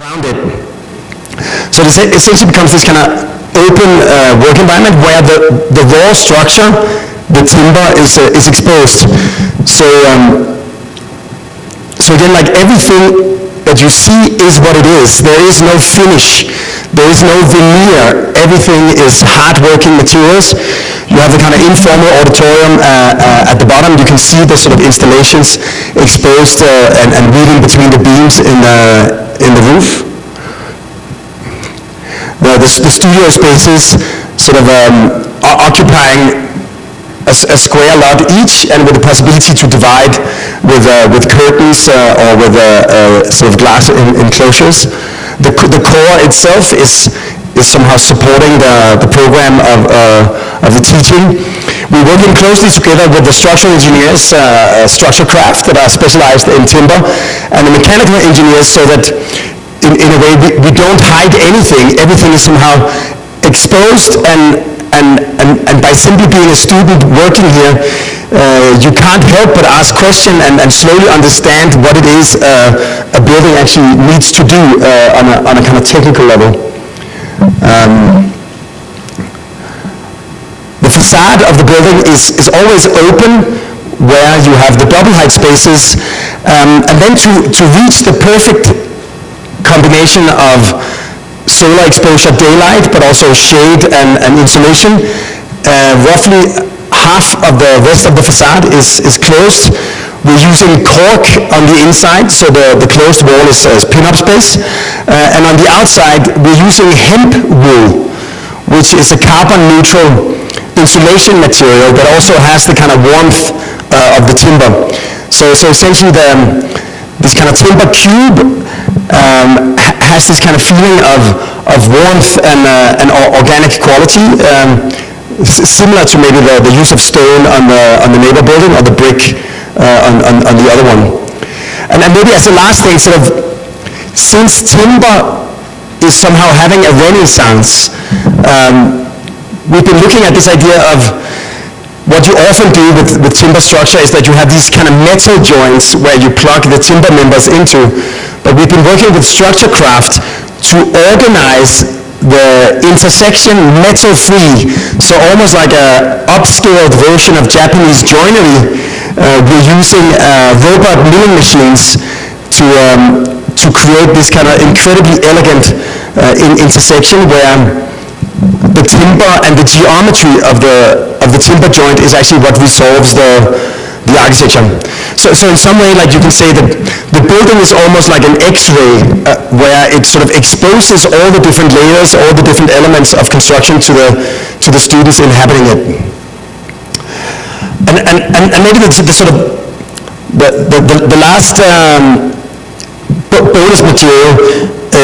around it. So this essentially becomes this kind of open work environment where the raw structure, the timber, is exposed. So again, like everything that you see is what it is. There is no finish. There is no veneer. Everything is hard-working materials. You have the kind of informal auditorium at the bottom. You can see the sort of installations exposed and weaving between the beams in the roof. The studio spaces sort of occupying a square lot each, and with the possibility to divide with curtains or with sort of glass enclosures. The core itself is somehow supporting the program of the teaching. We're working closely together with the structural engineers, structure craft, that are specialized in timber, and the mechanical engineers, so that in a way we don't hide anything. Everything is somehow exposed, and by simply being a student working here, you can't help but ask questions and slowly understand what it is a building actually needs to do on a kind of technical level. The facade of the building is always open, where you have the double height spaces, and then to reach the perfect combination of solar exposure, daylight, but also shade and insulation. Roughly half of the rest of the facade is closed. We're using cork on the inside, so the closed wall is pin-up space. And on the outside, we're using hemp wool, which is a carbon-neutral insulation material that also has the kind of warmth of the timber. So essentially this kind of timber cube has this kind of feeling of warmth and organic quality, similar to maybe the use of stone on the neighbor building, or the brick on the other one. And maybe as the last thing, sort of, since timber is somehow having a renaissance, we've been looking at this idea of what you often do with timber structure is that you have these kind of metal joints where you plug the timber members into. But we've been working with structure craft to organize the intersection metal-free. So almost like an upscaled version of Japanese joinery. We're using robot milling machines to create this kind of incredibly elegant intersection where the timber and the geometry of the timber joint is actually what resolves the architecture. So in some way, like, you can say that the building is almost like an X-ray where it sort of exposes all the different layers, all the different elements of construction to the students inhabiting it. And maybe the sort of the last bonus material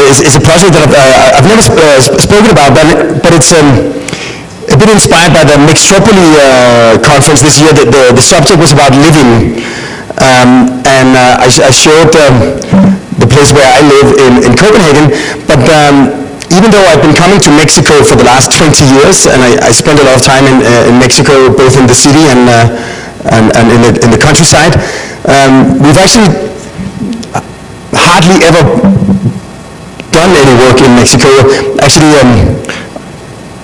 is a project that I've never spoken about, but it's a bit inspired by the Mixtropoli conference this year. The subject was about living, and I showed the place where I live in Copenhagen, but even though I've been coming to Mexico for the last 20 years, and I spent a lot of time in Mexico, both in the city and in the countryside, we've actually hardly ever done any work in Mexico. Actually,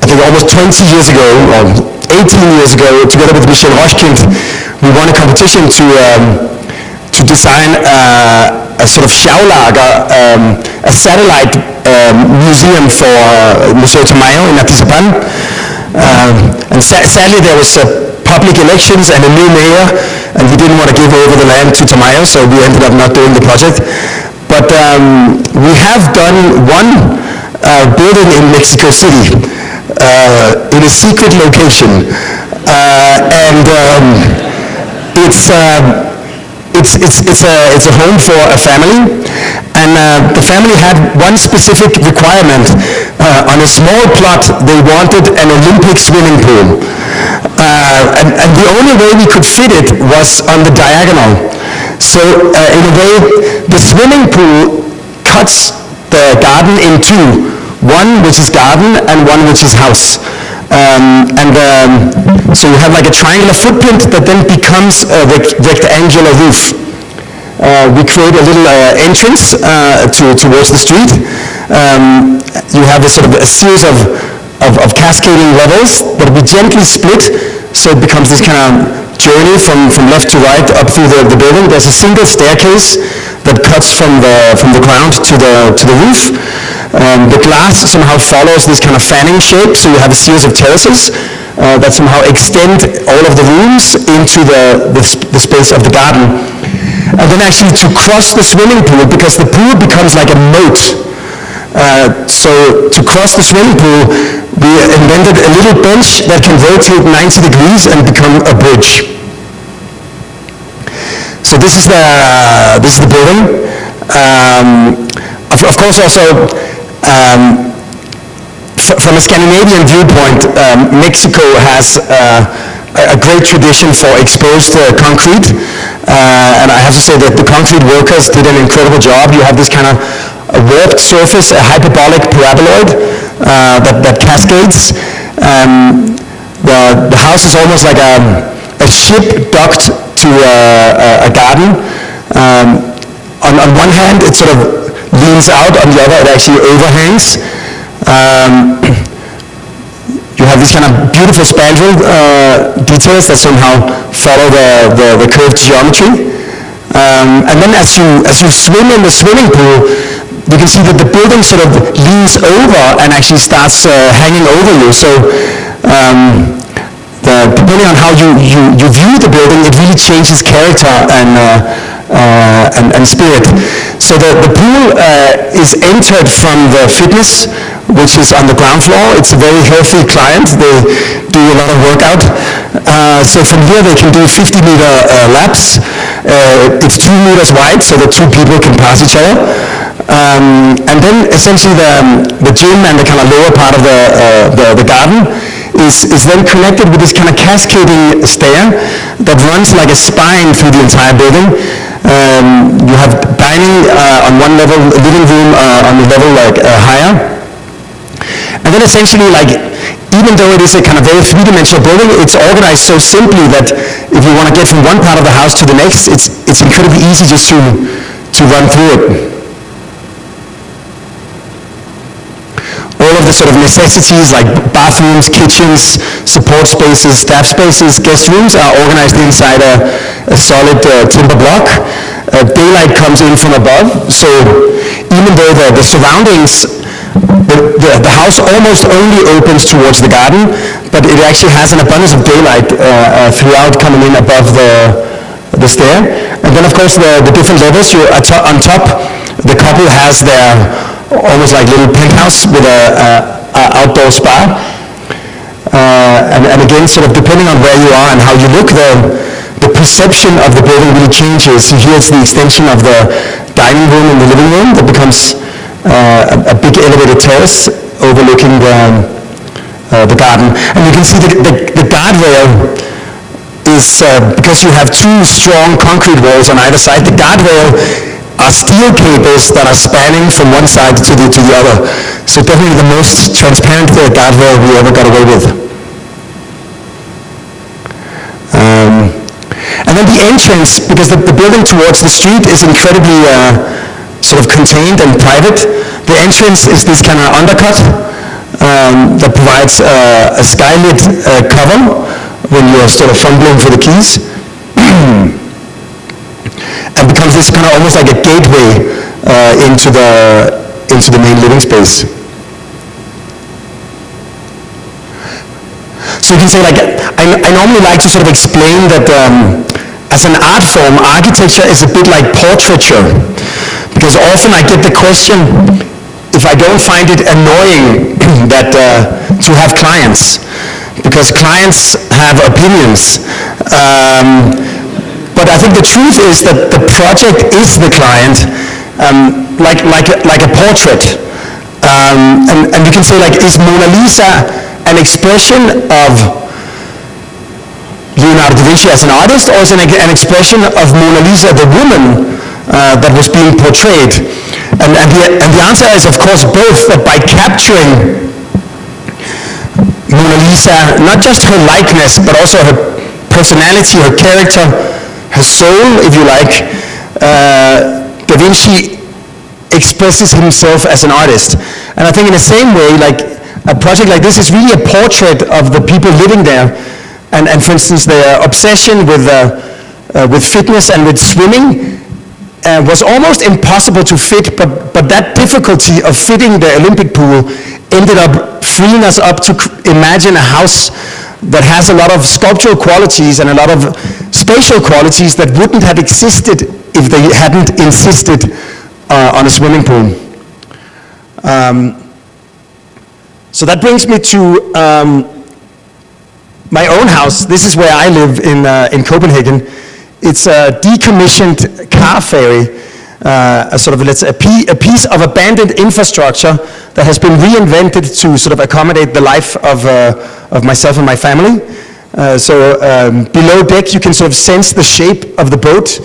I think almost 20 years ago, or 18 years ago, together with Michel Rochkind, we won a competition to design a sort of Schaulager, a satellite museum for Museo Tamayo in Atizapán. And sadly there was public elections and a new mayor, and he didn't want to give over the land to Tamayo, so we ended up not doing the project. But we have done one building in Mexico City in a secret location, and it's a home for a family, and the family had one specific requirement. On a small plot, they wanted an Olympic swimming pool, and the only way we could fit it was on the diagonal. So in a way, the swimming pool cuts the garden in two, one which is garden and one which is house. So you have like a triangular footprint that then becomes a rectangular roof. we create a little entrance towards the street. You have a sort of a series of cascading levels that we gently split, so it becomes this kind of journey from left to right up through the building. There's a single staircase that cuts from the ground to the roof. The glass somehow follows this kind of fanning shape, so you have a series of terraces that somehow extend all of the rooms into the space of the garden. And then actually to cross the swimming pool, because the pool becomes like a moat. So to cross the swimming pool, we invented a little bench that can rotate 90 degrees and become a bridge. So this is the building. Of course, also from a Scandinavian viewpoint, Mexico has a great tradition for exposed concrete, and I have to say that the concrete workers did an incredible job. You have this kind of a warped surface, a hyperbolic paraboloid that cascades. The house is almost like a ship docked to a garden. On one hand, it sort of leans out. On the other, it actually overhangs. You have these kind of beautiful spandrel details that somehow follow the curved geometry. And then as you swim in the swimming pool, you can see that the building sort of leans over and actually starts hanging over you. So depending on how you view the building, it really changes character and spirit. So the pool is entered from the fitness, which is on the ground floor. It's a very healthy client. They do a lot of workout. So from here they can do 50-meter laps. It's 2 meters wide, so that 2 people can pass each other. And then essentially the gym and the kind of lower part of the garden is then connected with this kind of cascading stair that runs like a spine through the entire building. You have dining on one level, living room on the level like higher. And then essentially, like, even though it is a kind of very three-dimensional building, it's organized so simply that if you want to get from one part of the house to the next, it's incredibly easy just to run through it. All of the sort of necessities like bathrooms, kitchens, support spaces, staff spaces, guest rooms are organized inside a solid timber block. Daylight comes in from above, so even though the surroundings, the house almost only opens towards the garden, but it actually has an abundance of daylight throughout coming in above the stair. And then of course the different levels, on top, the couple has their almost like little penthouse with a outdoor spa. And again, sort of depending on where you are and how you look, the perception of the building really changes. Here it's the extension of the dining room and the living room that becomes a big elevated terrace overlooking the garden. And you can see the guardrail is, because you have 2 strong concrete walls on either side, the guardrail are steel cables that are spanning from one side to the other. So definitely the most transparent guardrail we ever got away with. And then the entrance, because the building towards the street is incredibly sort of contained and private. The entrance is this kind of undercut that provides a skylit cover when you're sort of fumbling for the keys. And becomes this kind of almost like a gateway into the main living space. So you can say, like, I normally like to sort of explain that as an art form, architecture is a bit like portraiture, because often I get the question if I don't find it annoying that to have clients, because clients have opinions. But I think the truth is that the project is the client, like a portrait. And you can say, like, is Mona Lisa an expression of Leonardo da Vinci as an artist, or is it an expression of Mona Lisa, the woman that was being portrayed? And the answer is, of course, both. That by capturing Mona Lisa, not just her likeness, but also her personality, her character, her soul, if you like, Da Vinci expresses himself as an artist. And I think in the same way, like a project like this is really a portrait of the people living there. And for instance, their obsession with fitness and with swimming was almost impossible to fit, but that difficulty of fitting the Olympic pool ended up freeing us up to imagine a house that has a lot of sculptural qualities and a lot of spatial qualities that wouldn't have existed if they hadn't insisted on a swimming pool. So that brings me to my own house. This is where I live in Copenhagen. It's a decommissioned car ferry, a piece of abandoned infrastructure that has been reinvented to sort of accommodate the life of myself and my family. Below deck you can sort of sense the shape of the boat.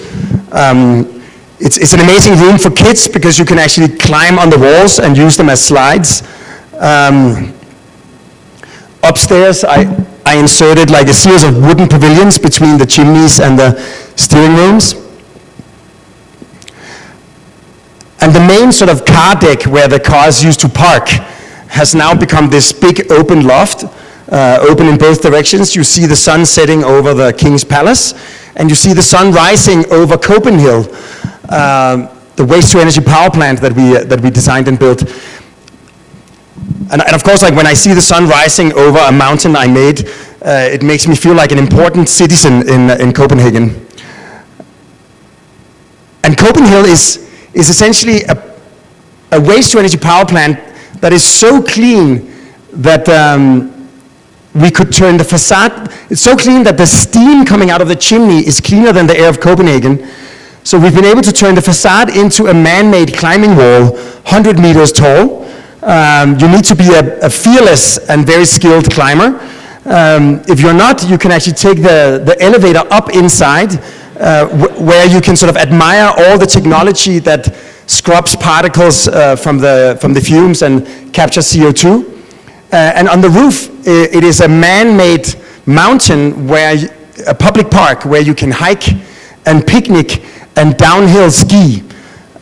It's an amazing room for kids because you can actually climb on the walls and use them as slides. Upstairs I inserted like a series of wooden pavilions between the chimneys and the steering rooms. And the main sort of car deck where the cars used to park has now become this big open loft, open in both directions. You see the sun setting over the King's Palace, and you see the sun rising over Copenhagen, the waste-to-energy power plant that we designed and built. And of course, like when I see the sun rising over a mountain I made, it makes me feel like an important citizen in Copenhagen. And Copenhagen is essentially a waste-to-energy power plant that is so clean that we could turn the facade. It's so clean that the steam coming out of the chimney is cleaner than the air of Copenhagen. So we've been able to turn the facade into a man-made climbing wall, 100 meters tall. You need to be a fearless and very skilled climber. If you're not, you can actually take the elevator up inside, where you can sort of admire all the technology that scrubs particles from the fumes and captures CO2. And on the roof, it is a man-made mountain a public park where you can hike and picnic and downhill ski.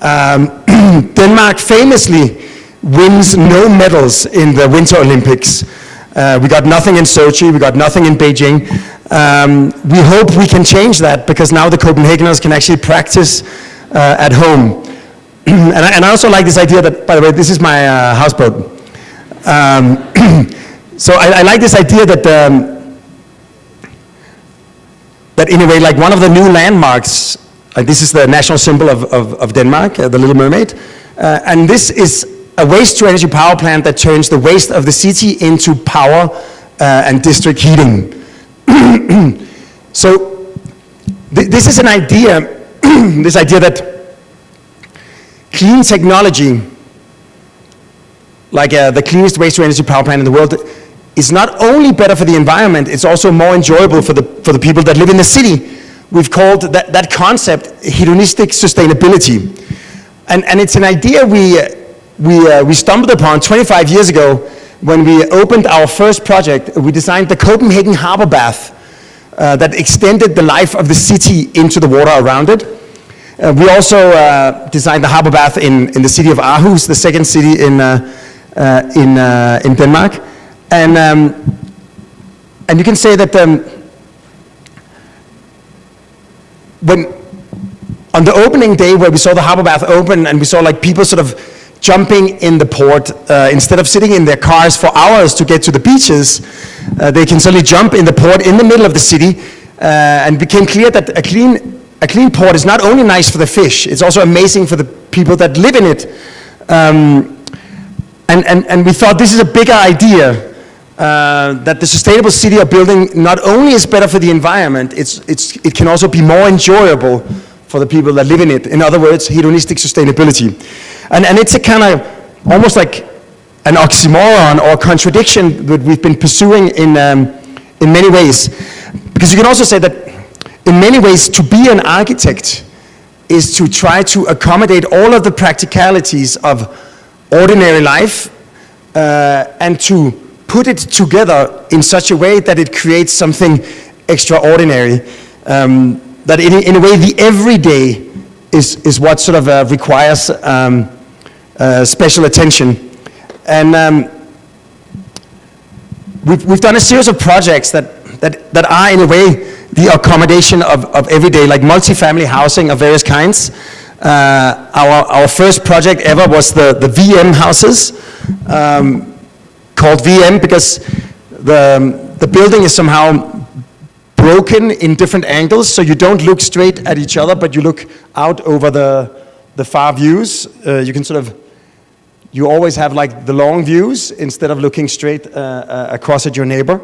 Denmark famously wins no medals in the Winter Olympics. We got nothing in Sochi, we got nothing in Beijing. We hope we can change that because now the Copenhageners can actually practice at home. And I also like this idea that, by the way, this is my houseboat. So I like this idea that that in a way, like one of the new landmarks, like this is the national symbol of Denmark, the Little Mermaid, and this is a waste-to-energy power plant that turns the waste of the city into power and district heating. So this is an idea, this idea that clean technology, like the cleanest waste-to-energy power plant in the world, is not only better for the environment, it's also more enjoyable for the people that live in the city. We've called that concept hedonistic sustainability. And it's an idea we stumbled upon 25 years ago when we opened our first project. We designed the Copenhagen harbor bath that extended the life of the city into the water around it. We also designed the harbor bath in the city of Aarhus, the second city in Denmark. And you can say that when on the opening day where we saw the harbor bath open and we saw like people sort of jumping in the port, instead of sitting in their cars for hours to get to the beaches, they can suddenly jump in the port in the middle of the city, and became clear that a clean port is not only nice for the fish, it's also amazing for the people that live in it. And we thought this is a bigger idea, that the sustainable city of building not only is better for the environment, it can also be more enjoyable for the people that live in it. In other words, hedonistic sustainability. And it's a kind of almost like an oxymoron or contradiction that we've been pursuing in many ways. Because you can also say that in many ways to be an architect is to try to accommodate all of the practicalities of ordinary life and to put it together in such a way that it creates something extraordinary. That in a way the everyday is what sort of requires special attention. And we've done a series of projects that are in a way the accommodation of everyday, like multifamily housing of various kinds. Our first project ever was the VM houses, called VM because the building is somehow broken in different angles, so you don't look straight at each other, but you look out over the far views. You always have like the long views instead of looking straight across at your neighbor.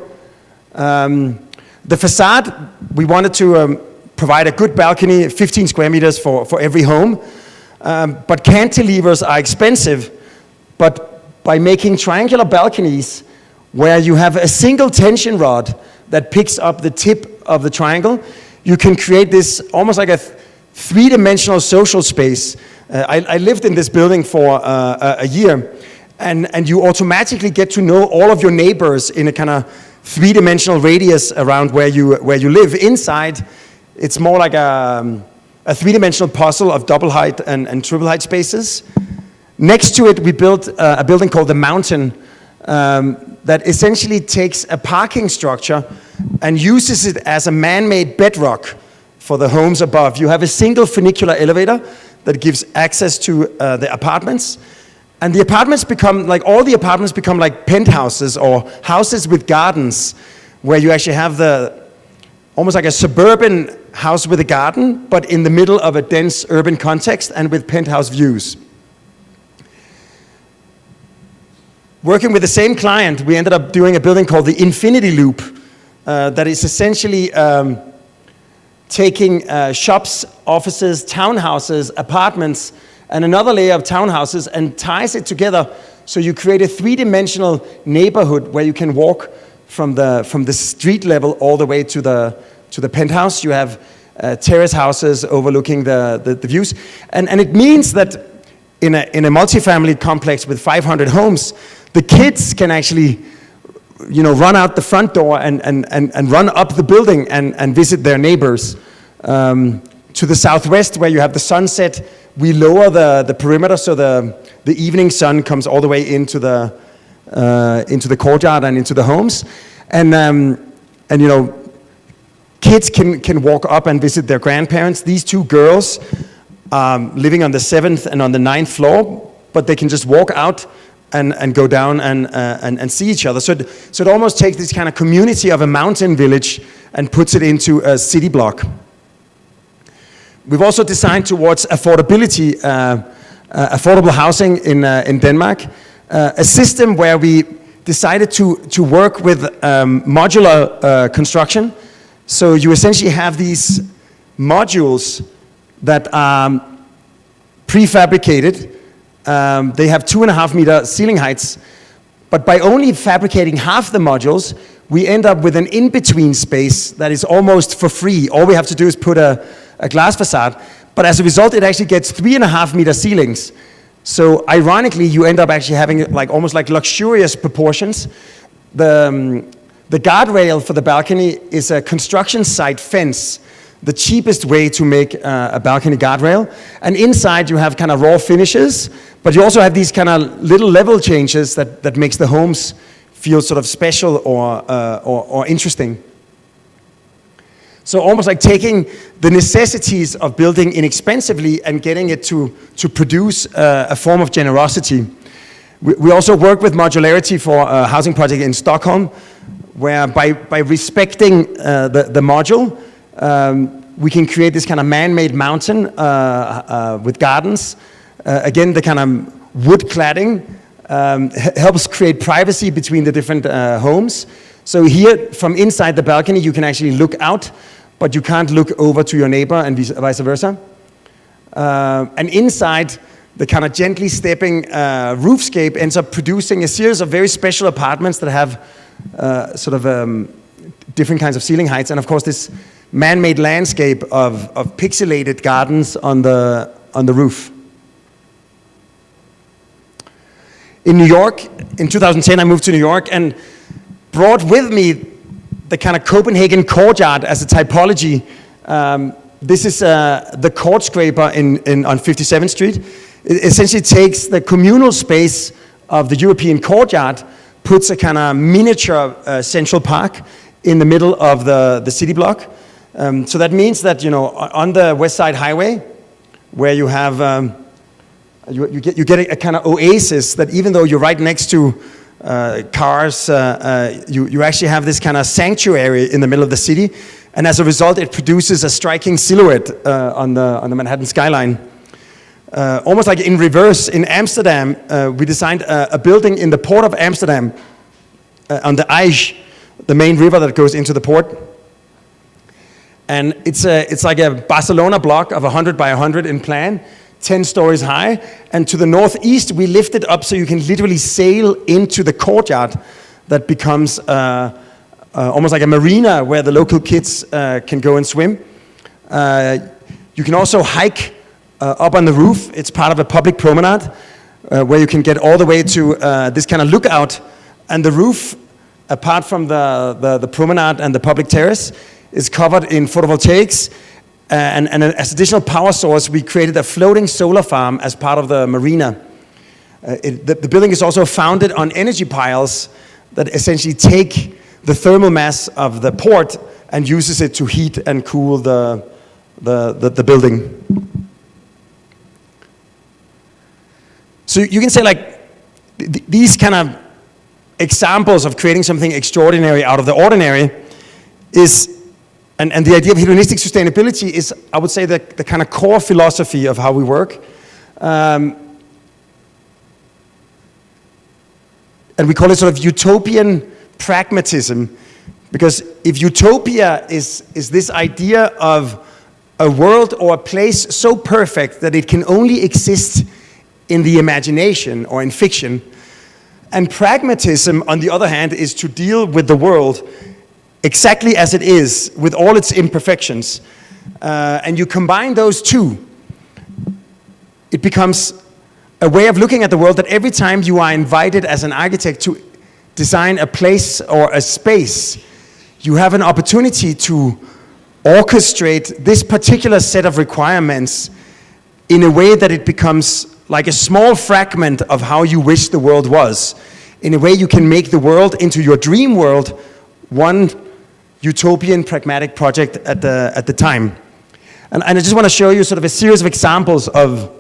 The facade, we wanted to provide a good balcony, 15 square meters for every home, but cantilevers are expensive, but by making triangular balconies where you have a single tension rod that picks up the tip of the triangle, you can create this almost like a three-dimensional social space. I lived in this building for a year, and you automatically get to know all of your neighbors in a kind of three-dimensional radius around where you live. Inside, it's more like a three-dimensional puzzle of double height and triple height spaces. Next to it, we built a building called The Mountain that essentially takes a parking structure and uses it as a man-made bedrock for the homes above. You have a single funicular elevator that gives access to the apartments. And the apartments become, like all the apartments become like penthouses or houses with gardens, where you actually have almost like a suburban house with a garden, but in the middle of a dense urban context and with penthouse views. Working with the same client, we ended up doing a building called the Infinity Loop that is essentially taking shops, offices, townhouses, apartments, and another layer of townhouses and ties it together so you create a three-dimensional neighborhood where you can walk from the street level all the way to the penthouse. You have terrace houses overlooking the views. And it means that in a multifamily complex with 500 homes, the kids can actually run out the front door and run up the building and visit their neighbors. To the southwest, where you have the sunset, we lower the perimeter so the evening sun comes all the way into the courtyard and into the homes. And kids can walk up and visit their grandparents. These two girls living on the 7th and on the 9th floor, but they can just walk out and go down and see each other. So it almost takes this kind of community of a mountain village and puts it into a city block. We've also designed towards affordability, affordable housing in Denmark, a system where we decided to work with modular construction. So you essentially have these modules that are prefabricated. They have 2.5 meter ceiling heights, but by only fabricating half the modules, we end up with an in-between space that is almost for free. All we have to do is put a glass facade, but as a result, it actually gets 3.5 meter ceilings. So ironically, you end up actually having almost like luxurious proportions. The guardrail for the balcony is a construction site fence, the cheapest way to make a balcony guardrail. And inside you have kind of raw finishes, but you also have these kind of little level changes that makes the homes feel sort of special or interesting. So almost like taking the necessities of building inexpensively and getting it to produce a form of generosity. We also work with modularity for a housing project in Stockholm, where by respecting the module, we can create this kind of man-made mountain with gardens. Again, the kind of wood cladding helps create privacy between the different homes. So here, from inside the balcony, you can actually look out, but you can't look over to your neighbor and vice versa. And inside, the kind of gently stepping roofscape ends up producing a series of very special apartments that have different kinds of ceiling heights. And of course, this man-made landscape of pixelated gardens on the roof. In New York, in 2010, I moved to New York and brought with me the kind of Copenhagen courtyard as a typology. This is the court scraper on 57th Street. It essentially takes the communal space of the European courtyard, puts a kind of miniature central park in the middle of the city block. So that means that, on the West Side Highway, where you have, you get a kind of oasis that even though you're right next to cars, you actually have this kind of sanctuary in the middle of the city. And as a result, it produces a striking silhouette on the Manhattan skyline. Almost like in reverse, in Amsterdam, we designed a building in the port of Amsterdam on the IJs, the main river that goes into the port. And it's like a Barcelona block of 100 by 100 in plan, 10 stories high. And to the northeast, we lift it up so you can literally sail into the courtyard that becomes almost like a marina where the local kids can go and swim. You can also hike up on the roof. It's part of a public promenade where you can get all the way to this kind of lookout. And the roof, apart from the promenade and the public terrace, is covered in photovoltaics. And as additional power source, we created a floating solar farm as part of the marina. The building is also founded on energy piles that essentially take the thermal mass of the port and uses it to heat and cool the building. So you can say these kind of examples of creating something extraordinary out of the ordinary is, and the idea of hedonistic sustainability is, I would say, the kind of core philosophy of how we work. And we call it sort of utopian pragmatism, because if utopia is this idea of a world or a place so perfect that it can only exist in the imagination or in fiction, and pragmatism, on the other hand, is to deal with the world exactly as it is, with all its imperfections, and you combine those two, it becomes a way of looking at the world that every time you are invited as an architect to design a place or a space, you have an opportunity to orchestrate this particular set of requirements in a way that it becomes like a small fragment of how you wish the world was. In a way you can make the world into your dream world, one utopian pragmatic project at the time. And I just want to show you sort of a series of examples of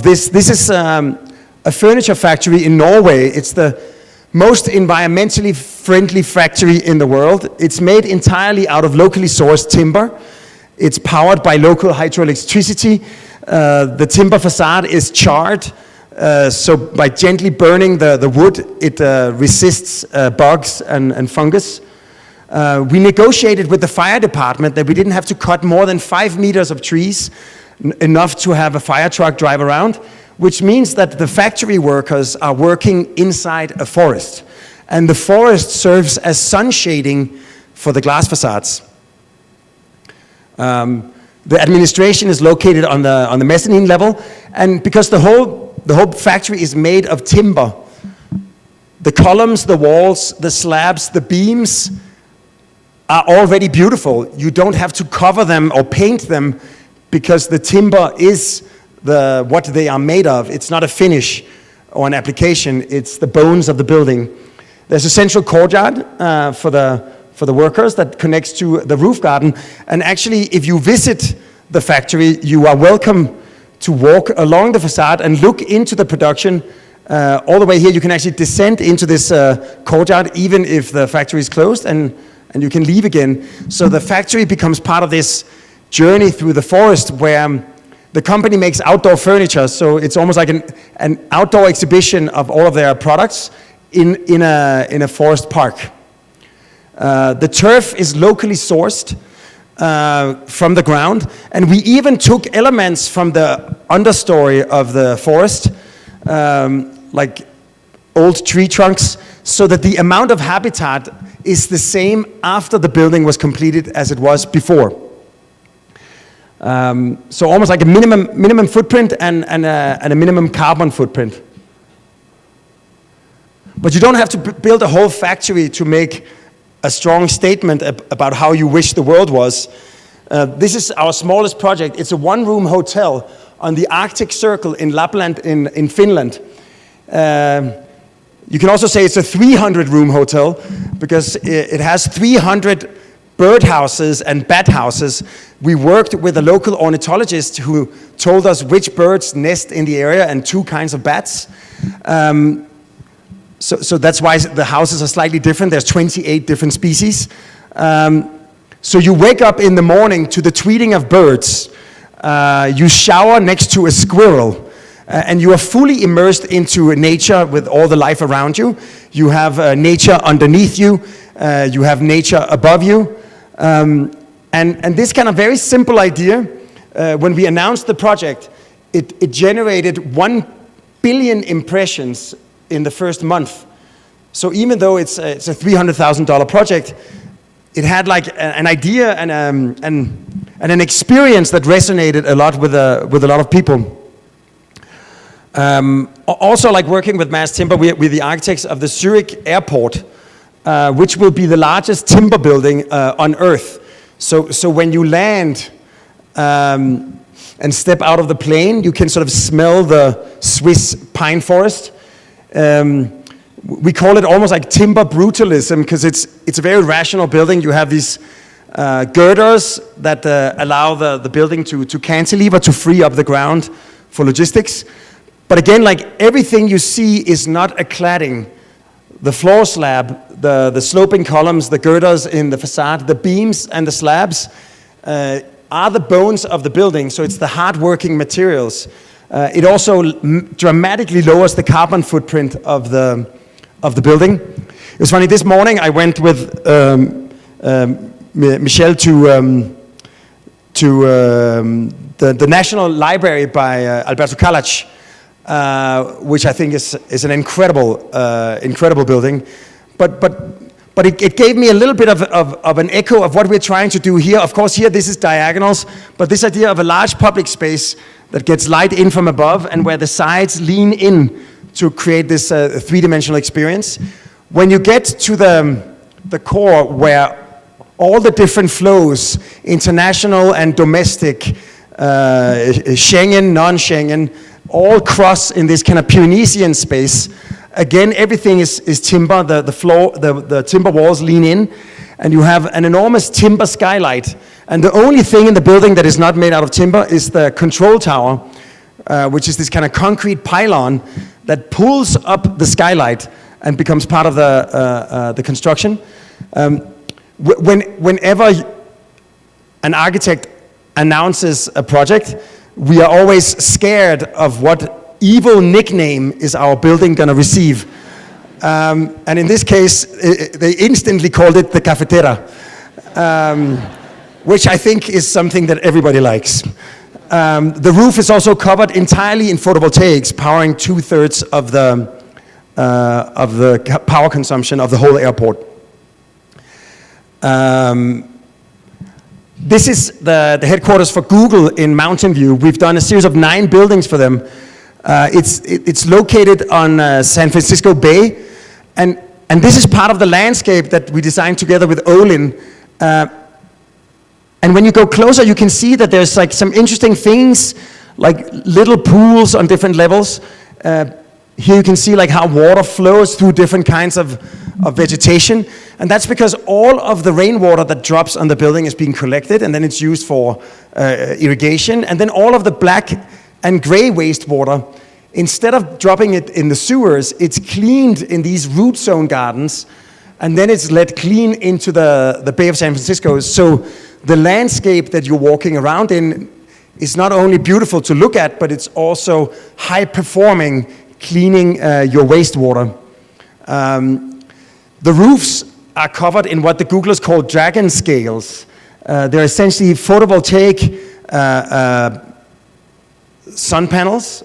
this. This is a furniture factory in Norway. It's the most environmentally friendly factory in the world. It's made entirely out of locally sourced timber. It's powered by local hydroelectricity. The timber facade is charred, so by gently burning the wood, it resists bugs and fungus. We negotiated with the fire department that we didn't have to cut more than 5 meters of trees, enough to have a fire truck drive around, which means that the factory workers are working inside a forest. And the forest serves as sun shading for the glass facades. The administration is located on the mezzanine level, and because the whole factory is made of timber, the columns, the walls, the slabs, the beams are already beautiful. You don't have to cover them or paint them because the timber is what they are made of. It's not a finish or an application, it's the bones of the building. There's a central courtyard for the workers that connects to the roof garden. And actually, if you visit the factory, you are welcome to walk along the facade and look into the production. All the way here, you can actually descend into this courtyard, even if the factory is closed, and you can leave again. So the factory becomes part of this journey through the forest where the company makes outdoor furniture. So it's almost like an outdoor exhibition of all of their products in a forest park. The turf is locally sourced from the ground, and we even took elements from the understory of the forest, like old tree trunks, so that the amount of habitat is the same after the building was completed as it was before. So almost like a minimum footprint and a minimum carbon footprint. But you don't have to build a whole factory to make a strong statement about how you wish the world was. This is our smallest project. It's a one-room hotel on the Arctic Circle in Lapland in Finland. You can also say it's a 300-room hotel because it has 300 birdhouses and bat houses. We worked with a local ornithologist who told us which birds nest in the area and 2 kinds of bats. So that's why the houses are slightly different. There's 28 different species. So you wake up in the morning to the tweeting of birds. You shower next to a squirrel. And you are fully immersed into nature with all the life around you. You have nature underneath you. You have nature above you. And this kind of very simple idea, when we announced the project, it generated 1 billion impressions in the first month. So even though it's a $300,000 project, it had like an idea and an experience that resonated a lot with a lot of people. Also, like working with Mass Timber, we're the architects of the Zurich airport, which will be the largest timber building on Earth. So when you land and step out of the plane, you can sort of smell the Swiss pine forest. We call it almost like timber brutalism because it's a very rational building. You have these girders that allow the building to cantilever, to free up the ground for logistics. But again, like everything you see is not a cladding. The floor slab, the sloping columns, the girders in the facade, the beams and the slabs are the bones of the building, so it's the hard-working materials. It also dramatically lowers the carbon footprint of the building. It was funny, this morning I went with Michelle to the National Library by Alberto Kalac, which I think is an incredible building, but it gave me a little bit of an echo of what we're trying to do here. Of course, here this is diagonals, but this idea of a large public space that gets light in from above and where the sides lean in to create this three-dimensional experience. When you get to the core where all the different flows, international and domestic, Schengen, non-Schengen, all cross in this kind of Pyrenean space. Again, everything is timber. The floor, the timber walls lean in, and you have an enormous timber skylight. And the only thing in the building that is not made out of timber is the control tower, which is this kind of concrete pylon that pulls up the skylight and becomes part of the construction. Whenever an architect announces a project, we are always scared of what evil nickname is our building going to receive. And in this case, they instantly called it the cafetera, which I think is something that everybody likes. The roof is also covered entirely in photovoltaics, powering 2/3 of the power consumption of the whole airport. This is the headquarters for Google in Mountain View. We've done a series of 9 buildings for them. It's located on San Francisco Bay, and this is part of the landscape that we designed together with Olin. And when you go closer, you can see that there's like some interesting things, like little pools on different levels. Here you can see like how water flows through different kinds of vegetation. And that's because all of the rainwater that drops on the building is being collected, and then it's used for irrigation. And then all of the black and gray wastewater, instead of dropping it in the sewers, it's cleaned in these root zone gardens, and then it's let clean into the Bay of San Francisco. So the landscape that you're walking around in is not only beautiful to look at, but it's also high performing, cleaning your wastewater. The roofs are covered in what the Googlers call dragon scales. They're essentially photovoltaic sun panels.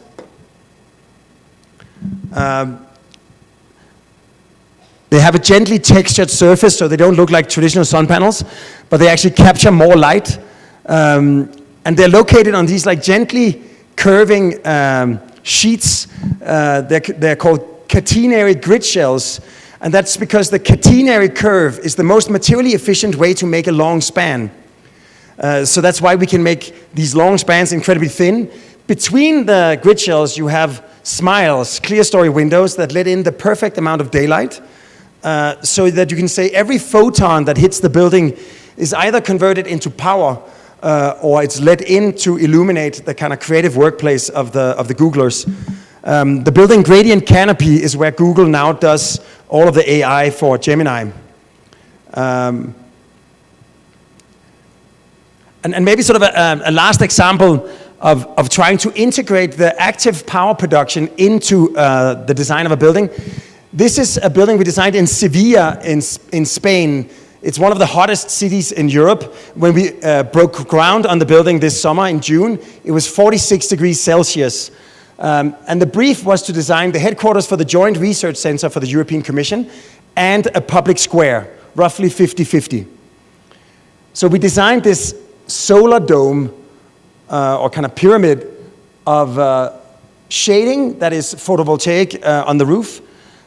They have a gently textured surface, so they don't look like traditional sun panels, but they actually capture more light. And they're located on these like gently curving sheets. They're called catenary grid shells, and that's because the catenary curve is the most materially efficient way to make a long span. So that's why we can make these long spans incredibly thin. Between the grid shells, you have smiles, clear story windows that let in the perfect amount of daylight, so that you can say every photon that hits the building is either converted into power or it's let in to illuminate the kind of creative workplace of the Googlers. The building gradient canopy is where Google now does all of the AI for Gemini. And maybe sort of a last example of trying to integrate the active power production into the design of a building. This is a building we designed in Sevilla in Spain. It's one of the hottest cities in Europe. When we broke ground on the building this summer in June, it was 46 degrees Celsius. And the brief was to design the headquarters for the Joint Research Center for the European Commission and a public square, roughly 50-50. So we designed this solar dome or kind of pyramid of shading that is photovoltaic on the roof.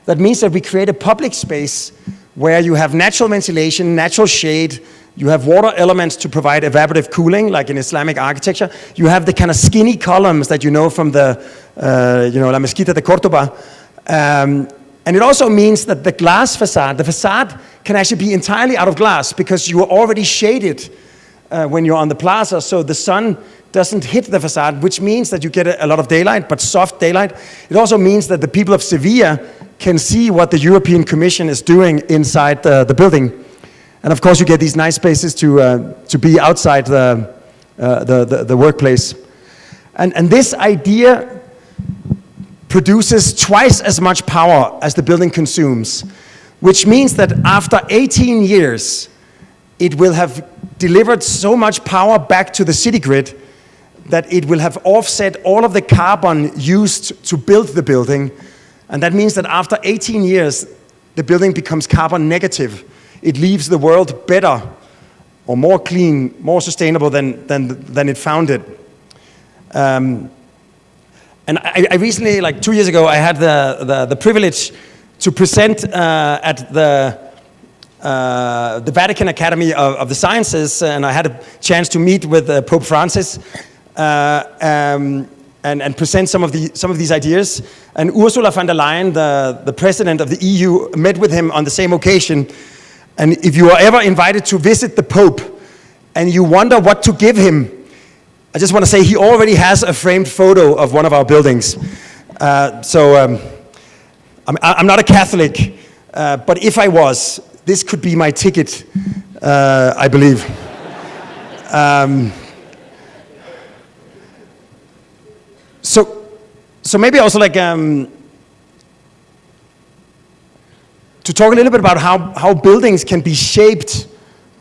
That means that we create a public space where you have natural ventilation, natural shade, you have water elements to provide evaporative cooling, like in Islamic architecture. You have the kind of skinny columns that you know from the, La Mezquita de Córdoba. And it also means that the glass facade, the facade can actually be entirely out of glass because you are already shaded when you're on the plaza, so the sun doesn't hit the facade, which means that you get a lot of daylight, but soft daylight. It also means that the people of Sevilla can see what the European Commission is doing inside the building. And of course, you get these nice spaces to be outside the workplace. And this idea produces twice as much power as the building consumes, which means that after 18 years, it will have delivered so much power back to the city grid that it will have offset all of the carbon used to build the building. And that means that after 18 years, the building becomes carbon negative. It leaves the world better or more clean, more sustainable than it found it. And I recently, like 2 years ago, I had the privilege to present at the Vatican Academy of the Sciences, and I had a chance to meet with Pope Francis and present some of these ideas. And Ursula von der Leyen, the president of the EU, met with him on the same occasion. And if you are ever invited to visit the Pope and you wonder what to give him, I just want to say he already has a framed photo of one of our buildings. I'm not a Catholic, but if I was, this could be my ticket, I believe. So maybe also like to talk a little bit about how buildings can be shaped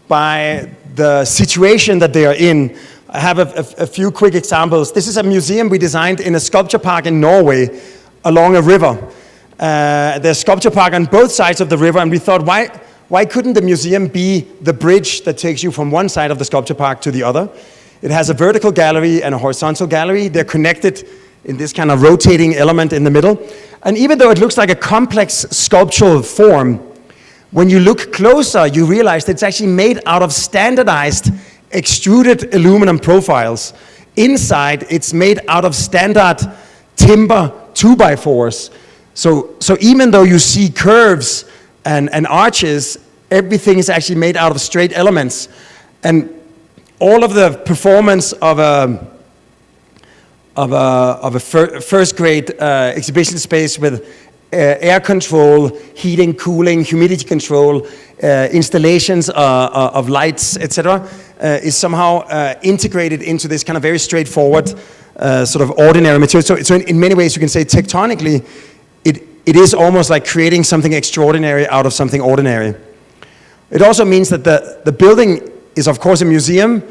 by the situation that they are in. I have a few quick examples. This is a museum we designed in a sculpture park in Norway along a river. There's sculpture park on both sides of the river, and we thought, why couldn't the museum be the bridge that takes you from one side of the sculpture park to the other? It has a vertical gallery and a horizontal gallery. They're connected in this kind of rotating element in the middle. And even though it looks like a complex sculptural form, when you look closer, you realize that it's actually made out of standardized extruded aluminum profiles. Inside, it's made out of standard timber 2x4s. So even though you see curves and arches, everything is actually made out of straight elements. And all of the performance of a first grade exhibition space with air control, heating, cooling, humidity control, installations of lights, etc., is somehow integrated into this kind of very straightforward sort of ordinary material. So in many ways you can say tectonically, it is almost like creating something extraordinary out of something ordinary. It also means that the building is of course a museum,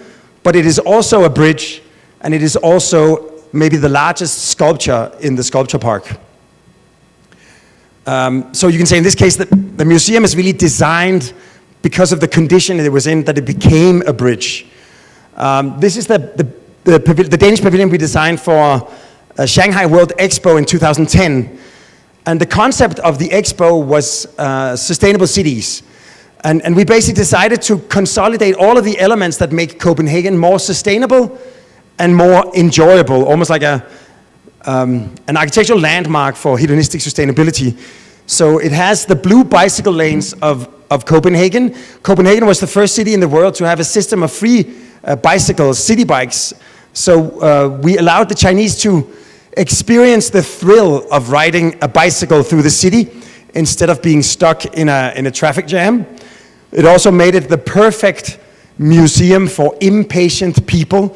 but it is also a bridge, and it is also maybe the largest sculpture in the sculpture park. So you can say in this case that the museum is really designed because of the condition it was in, that it became a bridge. This is the Danish pavilion we designed for Shanghai World Expo in 2010. And the concept of the expo was sustainable cities. And we basically decided to consolidate all of the elements that make Copenhagen more sustainable and more enjoyable, almost like an architectural landmark for hedonistic sustainability. So it has the blue bicycle lanes of Copenhagen. Copenhagen was the first city in the world to have a system of free bicycles, city bikes. So we allowed the Chinese to experience the thrill of riding a bicycle through the city instead of being stuck in a traffic jam. It also made it the perfect museum for impatient people,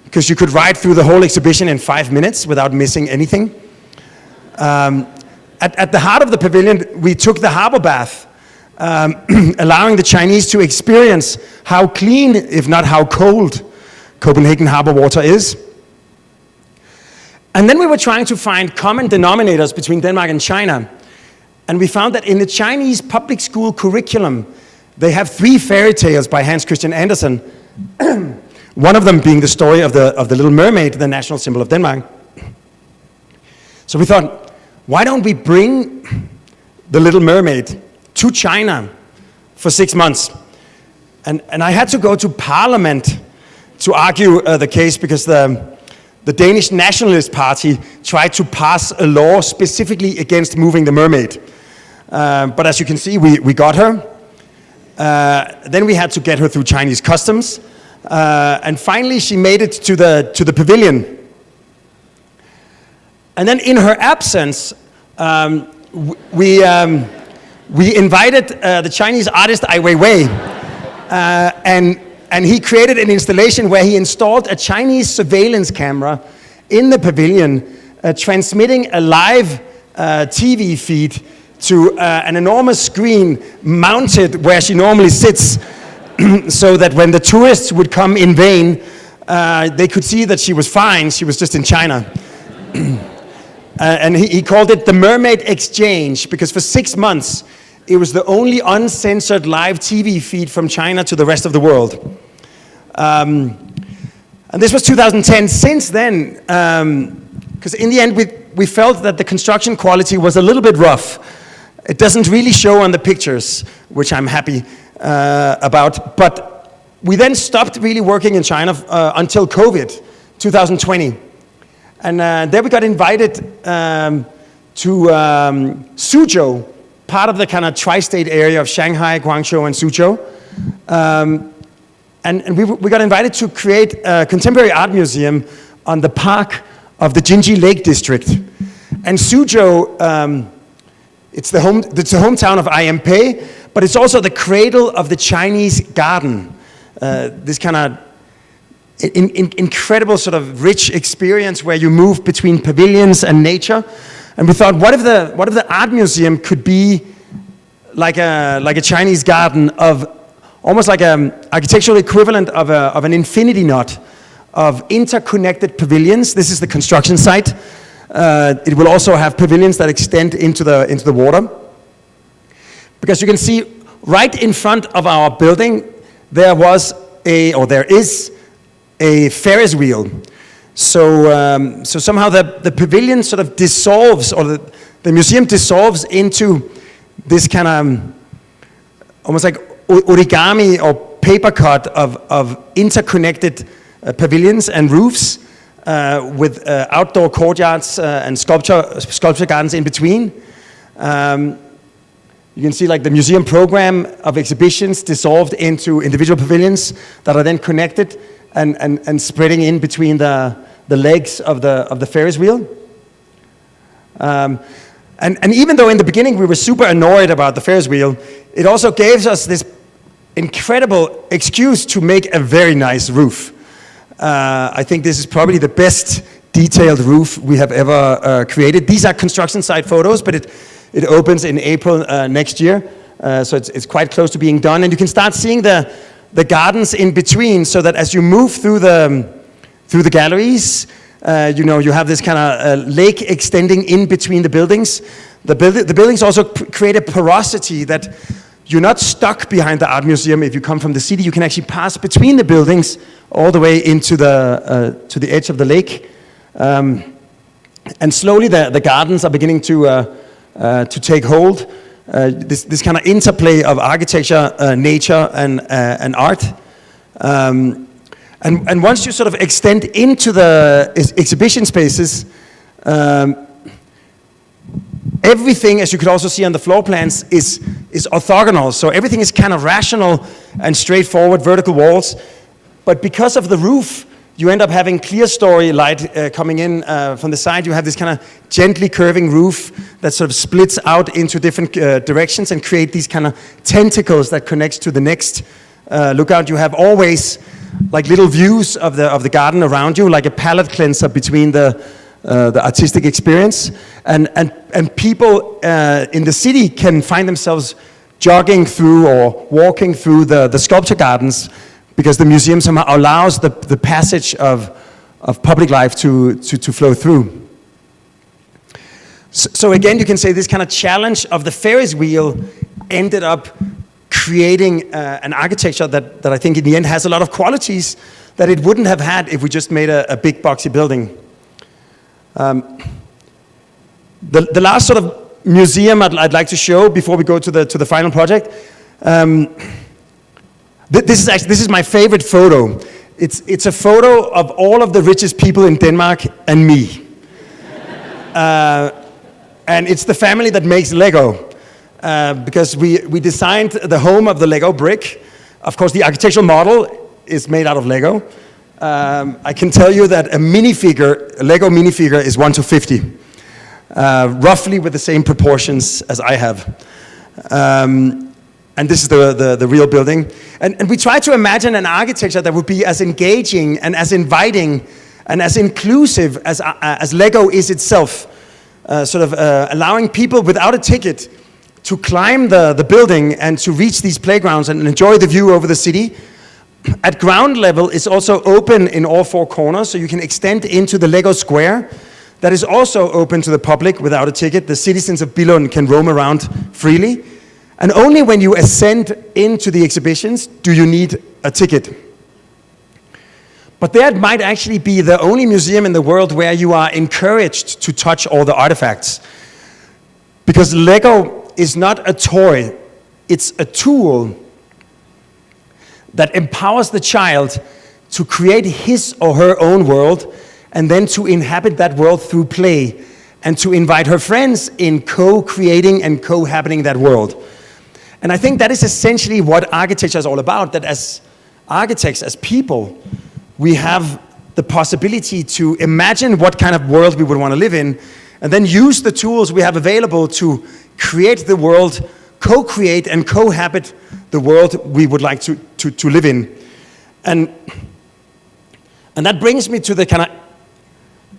because you could ride through the whole exhibition in 5 minutes without missing anything. At the heart of the pavilion, we took the harbor bath, allowing the Chinese to experience how clean, if not how cold, Copenhagen harbor water is. And then we were trying to find common denominators between Denmark and China. And we found that in the Chinese public school curriculum, they have 3 fairy tales by Hans Christian Andersen. One of them being the story of the Little Mermaid, the national symbol of Denmark. So we thought, why don't we bring the Little Mermaid to China for 6 months? And I had to go to Parliament to argue the case, because the Danish Nationalist Party tried to pass a law specifically against moving the mermaid. But as you can see, we got her. Then we had to get her through Chinese customs. And finally, she made it to the pavilion. And then in her absence, we invited the Chinese artist Ai Weiwei, and he created an installation where he installed a Chinese surveillance camera in the pavilion, transmitting a live TV feed to an enormous screen mounted where she normally sits, so that when the tourists would come in vain, they could see that she was fine, she was just in China. And he called it the Mermaid Exchange, because for 6 months, it was the only uncensored live TV feed from China to the rest of the world. And this was 2010. Since then, because in the end we felt that the construction quality was a little bit rough. It doesn't really show on the pictures, which I'm happy about. But we then stopped really working in China until COVID, 2020. And there we got invited to Suzhou, part of the kind of tri-state area of Shanghai, Guangzhou, and Suzhou. And we got invited to create a contemporary art museum on the park of the Jinji Lake District. And Suzhou, it's the hometown of IMP, but it's also the cradle of the Chinese garden. This kind of incredible sort of rich experience where you move between pavilions and nature. And we thought, what if the art museum could be like a Chinese garden, of almost like an architectural equivalent of an infinity knot of interconnected pavilions. This is the construction site. It will also have pavilions that extend into the water. Because you can see right in front of our building, there is a Ferris wheel. So somehow the pavilion sort of dissolves, or the museum dissolves into this kind of almost like origami or paper cut of interconnected pavilions and roofs with outdoor courtyards and sculpture gardens in between. You can see like the museum program of exhibitions dissolved into individual pavilions that are then connected and spreading in between the legs of the Ferris wheel. And even though in the beginning we were super annoyed about the Ferris wheel, it also gave us this incredible excuse to make a very nice roof. I think this is probably the best detailed roof we have ever created. These are construction site photos, but it opens in April next year, so it's quite close to being done. And you can start seeing the gardens in between, so that as you move through the galleries, you have this kind of lake extending in between the buildings. The buildings also create a porosity that you're not stuck behind the art museum. If you come from the city, you can actually pass between the buildings all the way into to the edge of the lake. And slowly the gardens are beginning to take hold. this kind of interplay of architecture, nature, and art. And once you sort of extend into the exhibition spaces, everything, as you could also see on the floor plans, is orthogonal. So everything is kind of rational and straightforward, vertical walls. But because of the roof, you end up having clear story light coming in from the side. You have this kind of gently curving roof that sort of splits out into different directions and create these kind of tentacles that connects to the next lookout. You have always like little views of the garden around you, like a palate cleanser between the artistic experience. And people in the city can find themselves jogging through or walking through the sculpture gardens, because the museum somehow allows the passage of public life to flow through. So again, you can say this kind of challenge of the Ferris wheel ended up creating an architecture that I think in the end has a lot of qualities that it wouldn't have had if we just made a big boxy building. The last sort of museum I'd like to show before we go to the final project. This is my favorite photo. It's a photo of all of the richest people in Denmark and me. And it's the family that makes Lego. Because we designed the home of the Lego brick. Of course, the architectural model is made out of Lego. I can tell you that a Lego minifigure is 1:50. Roughly with the same proportions as I have. And this is the real building. And we try to imagine an architecture that would be as engaging and as inviting and as inclusive as Lego is itself. Allowing people without a ticket to climb the building and to reach these playgrounds and enjoy the view over the city. At ground level, it's also open in all four corners, so you can extend into the Lego square. That is also open to the public without a ticket. The citizens of Billund can roam around freely. And only when you ascend into the exhibitions do you need a ticket. But that might actually be the only museum in the world where you are encouraged to touch all the artifacts. Because Lego is not a toy, it's a tool that empowers the child to create his or her own world and then to inhabit that world through play and to invite her friends in co-creating and cohabiting that world. And I think that is essentially what architecture is all about, that as architects, as people, we have the possibility to imagine what kind of world we would want to live in and then use the tools we have available to create the world, co-create and cohabit the world we would like to live in. And that brings me to the kind of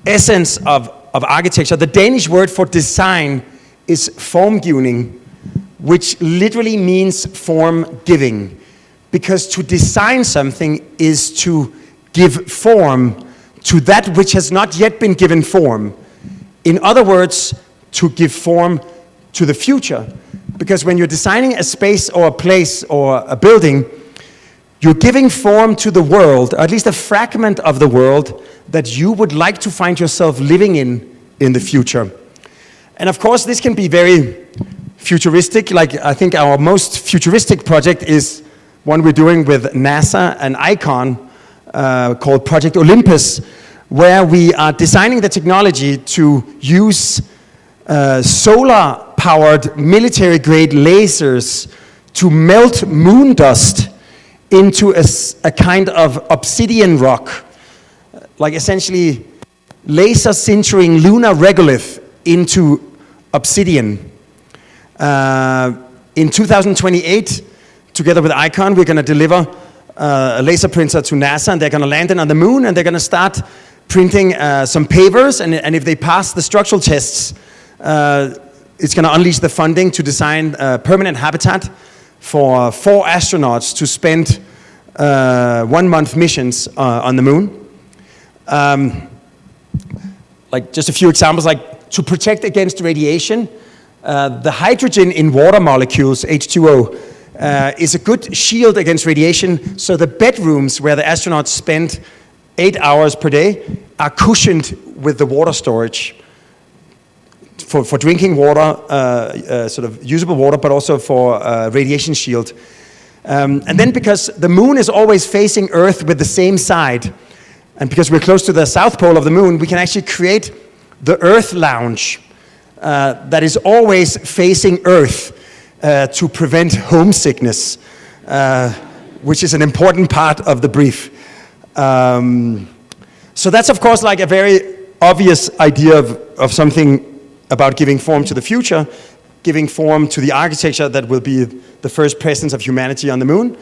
essence of architecture. The Danish word for design is formgivning, which literally means form giving. Because to design something is to give form to that which has not yet been given form. In other words, to give form to the future. Because when you're designing a space or a place or a building, you're giving form to the world, or at least a fragment of the world that you would like to find yourself living in the future. And of course, this can be very futuristic. Like, I think our most futuristic project is one we're doing with NASA and ICON called Project Olympus, where we are designing the technology to use solar-powered military-grade lasers to melt moon dust into a kind of obsidian rock, like essentially laser sintering lunar regolith into obsidian. In 2028, together with ICON, we're going to deliver a laser printer to NASA, and they're going to land it on the moon, and they're going to start printing some pavers, and if they pass the structural tests, it's going to unleash the funding to design permanent habitat for 4 astronauts to spend 1-month missions on the moon. Like just a few examples, like to protect against radiation, the hydrogen in water molecules, H2O, is a good shield against radiation, so the bedrooms where the astronauts spend 8 hours per day are cushioned with the water storage. for drinking water, sort of usable water, but also for radiation shield. And then because the moon is always facing Earth with the same side, and because we're close to the south pole of the moon, we can actually create the Earth Lounge that is always facing Earth to prevent homesickness, which is an important part of the brief. So that's, of course, like a very obvious idea of something about giving form to the future, giving form to the architecture that will be the first presence of humanity on the moon.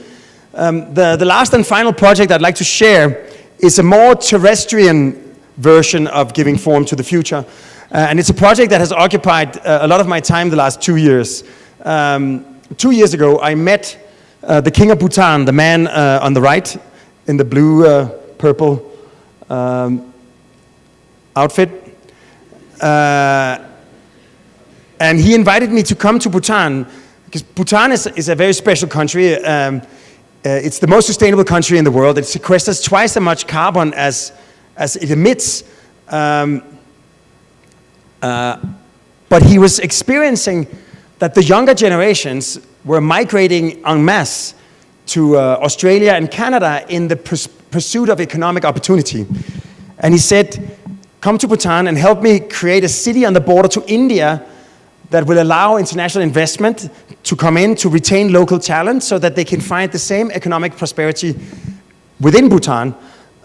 The last and final project I'd like to share is a more terrestrian version of giving form to the future. And it's a project that has occupied a lot of my time the last 2 years. 2 years ago, I met the king of Bhutan, the man on the right, in the blue, purple outfit. And he invited me to come to Bhutan, because Bhutan is a very special country. It's the most sustainable country in the world. It sequesters twice as much carbon as it emits. But he was experiencing that the younger generations were migrating en masse to Australia and Canada in the pursuit of economic opportunity. And he said, come to Bhutan and help me create a city on the border to India that will allow international investment to come in to retain local talent so that they can find the same economic prosperity within Bhutan,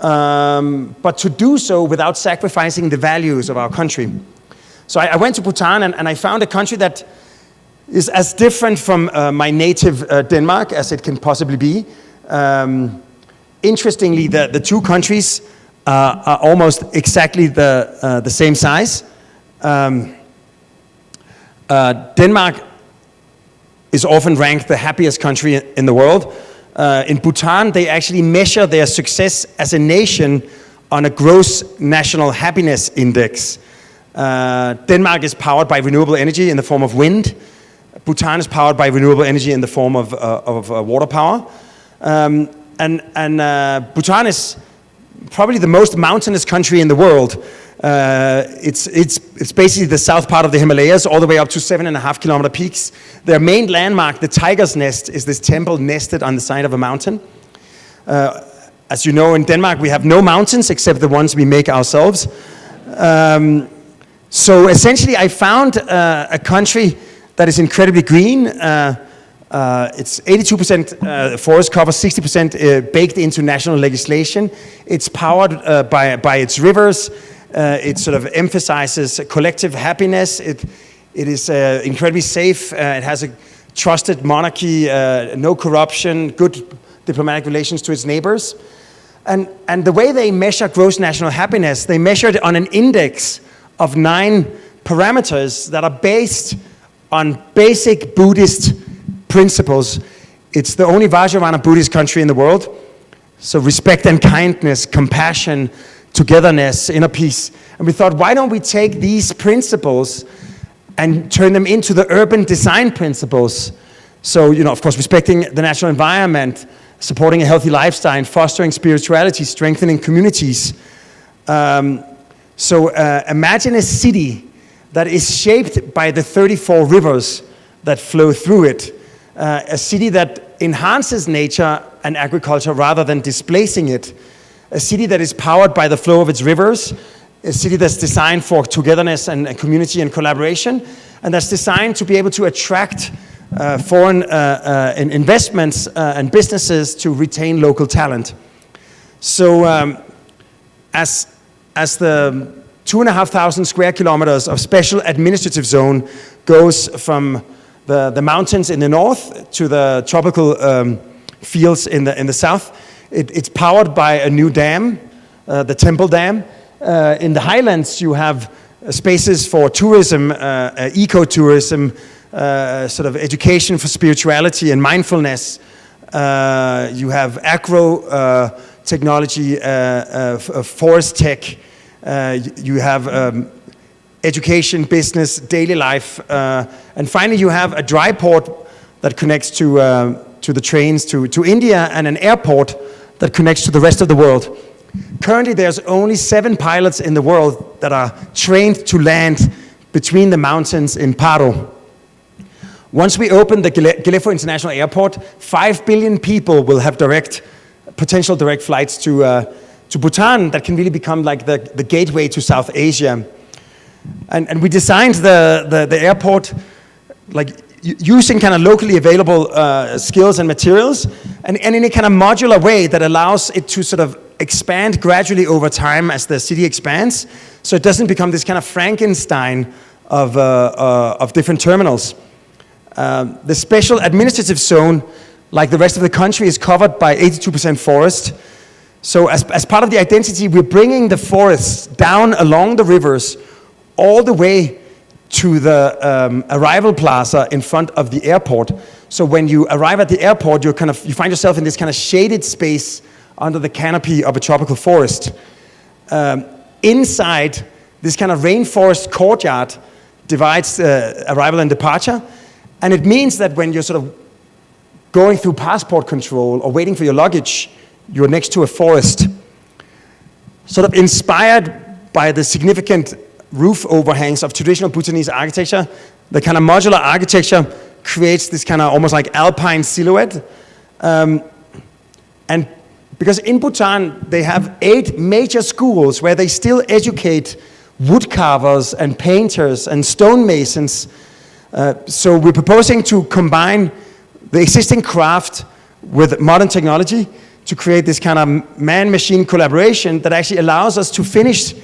but to do so without sacrificing the values of our country. So I went to Bhutan and I found a country that is as different from my native Denmark as it can possibly be. Interestingly, the two countries are almost exactly the same size. Denmark is often ranked the happiest country in the world. In Bhutan, they actually measure their success as a nation on a gross national happiness index. Denmark is powered by renewable energy in the form of wind. Bhutan is powered by renewable energy in the form of water power. And Bhutan is probably the most mountainous country in the world. It's basically the south part of the Himalayas, all the way up to 7.5 kilometer peaks. Their main landmark, the Tiger's Nest, is this temple nested on the side of a mountain. As you know, in Denmark, we have no mountains except the ones we make ourselves. So essentially, I found a country that is incredibly green. It's 82% forest cover, 60% baked into national legislation. It's powered by its rivers. It sort of emphasizes collective happiness. It is incredibly safe. It has a trusted monarchy, no corruption, good diplomatic relations to its neighbors. And the way they measure gross national happiness, they measure it on an index of 9 parameters that are based on basic Buddhist principles. It's the only Vajrayana Buddhist country in the world. So respect and kindness, compassion, togetherness, inner peace. And we thought, why don't we take these principles and turn them into the urban design principles? So, of course, respecting the natural environment, supporting a healthy lifestyle, fostering spirituality, strengthening communities. So imagine a city that is shaped by the 34 rivers that flow through it. A city that enhances nature and agriculture rather than displacing it. A city that is powered by the flow of its rivers. A city that's designed for togetherness and community and collaboration. And that's designed to be able to attract foreign investments and businesses to retain local talent. So as the 2,500 square kilometers of special administrative zone goes from the mountains in the north to the tropical fields in the south, it's powered by a new dam, the Temple Dam. In the highlands, you have spaces for tourism, ecotourism, sort of education for spirituality and mindfulness. You have agro technology, forest tech. You have education, business, daily life. And finally, you have a dry port that connects to the trains to India, and an airport that connects to the rest of the world. Currently, there's only 7 pilots in the world that are trained to land between the mountains in Paro. Once we open the Gelefo International Airport, 5 billion people will have potential direct flights to Bhutan that can really become like the gateway to South Asia. And we designed the airport like using kind of locally available skills and materials, and in a kind of modular way that allows it to sort of expand gradually over time as the city expands, so it doesn't become this kind of Frankenstein of different terminals. The special administrative zone, like the rest of the country, is covered by 82% forest. So as part of the identity, we're bringing the forests down along the rivers all the way to the arrival plaza in front of the airport. So when you arrive at the airport, you find yourself in this kind of shaded space under the canopy of a tropical forest. Inside, this kind of rainforest courtyard divides arrival and departure. And it means that when you're sort of going through passport control or waiting for your luggage, you're next to a forest. Sort of inspired by the significant roof overhangs of traditional Bhutanese architecture, the kind of modular architecture creates this kind of almost like alpine silhouette. And because in Bhutan, they have 8 major schools where they still educate woodcarvers and painters and stonemasons. So we're proposing to combine the existing craft with modern technology to create this kind of man-machine collaboration that actually allows us to finish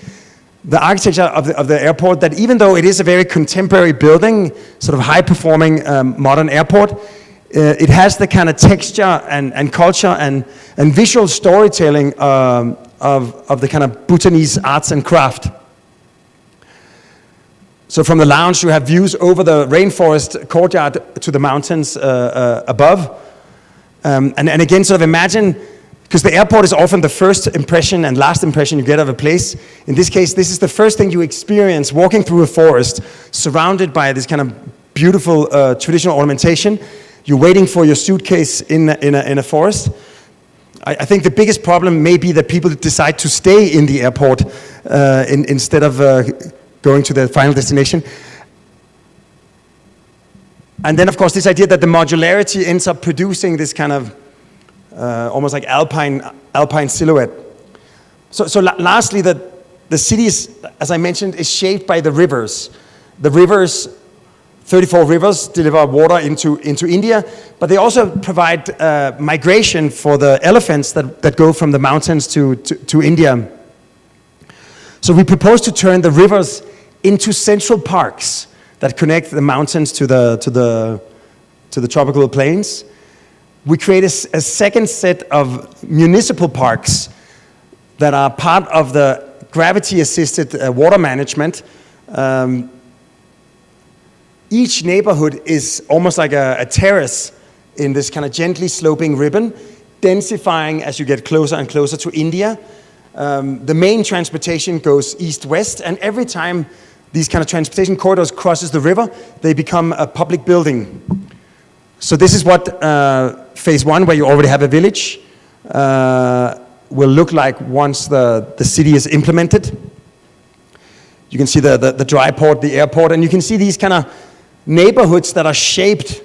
the architecture of the airport, that even though it is a very contemporary building, sort of high-performing modern airport, it has the kind of texture and culture and visual storytelling of the kind of Bhutanese arts and craft. So from the lounge, you have views over the rainforest courtyard to the mountains above. And again, sort of imagine, because the airport is often the first impression and last impression you get of a place. In this case, this is the first thing you experience walking through a forest, surrounded by this kind of beautiful traditional ornamentation. You're waiting for your suitcase in a forest. I think the biggest problem may be that people decide to stay in the airport instead of going to the final destination. And then, of course, this idea that the modularity ends up producing this kind of almost like alpine silhouette. So lastly, the city is, as I mentioned, is shaped by the rivers. The rivers, 34 rivers, deliver water into India, but they also provide migration for the elephants that go from the mountains to India. So we propose to turn the rivers into central parks that connect the mountains to the tropical plains. We create a second set of municipal parks that are part of the gravity-assisted water management. Each neighborhood is almost like a terrace in this kind of gently sloping ribbon, densifying as you get closer and closer to India. The main transportation goes east-west, and every time these kind of transportation corridors crosses the river, they become a public building. So this is what phase 1, where you already have a village, will look like once the city is implemented. You can see the dry port, the airport, and you can see these kind of neighborhoods that are shaped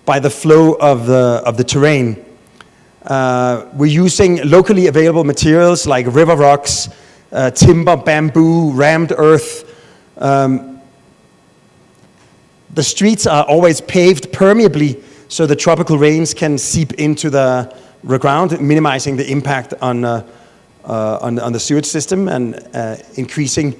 by the flow of the terrain. We're using locally available materials like river rocks, timber, bamboo, rammed earth. The streets are always paved permeably so the tropical rains can seep into the ground, minimizing the impact on the sewage system and increasing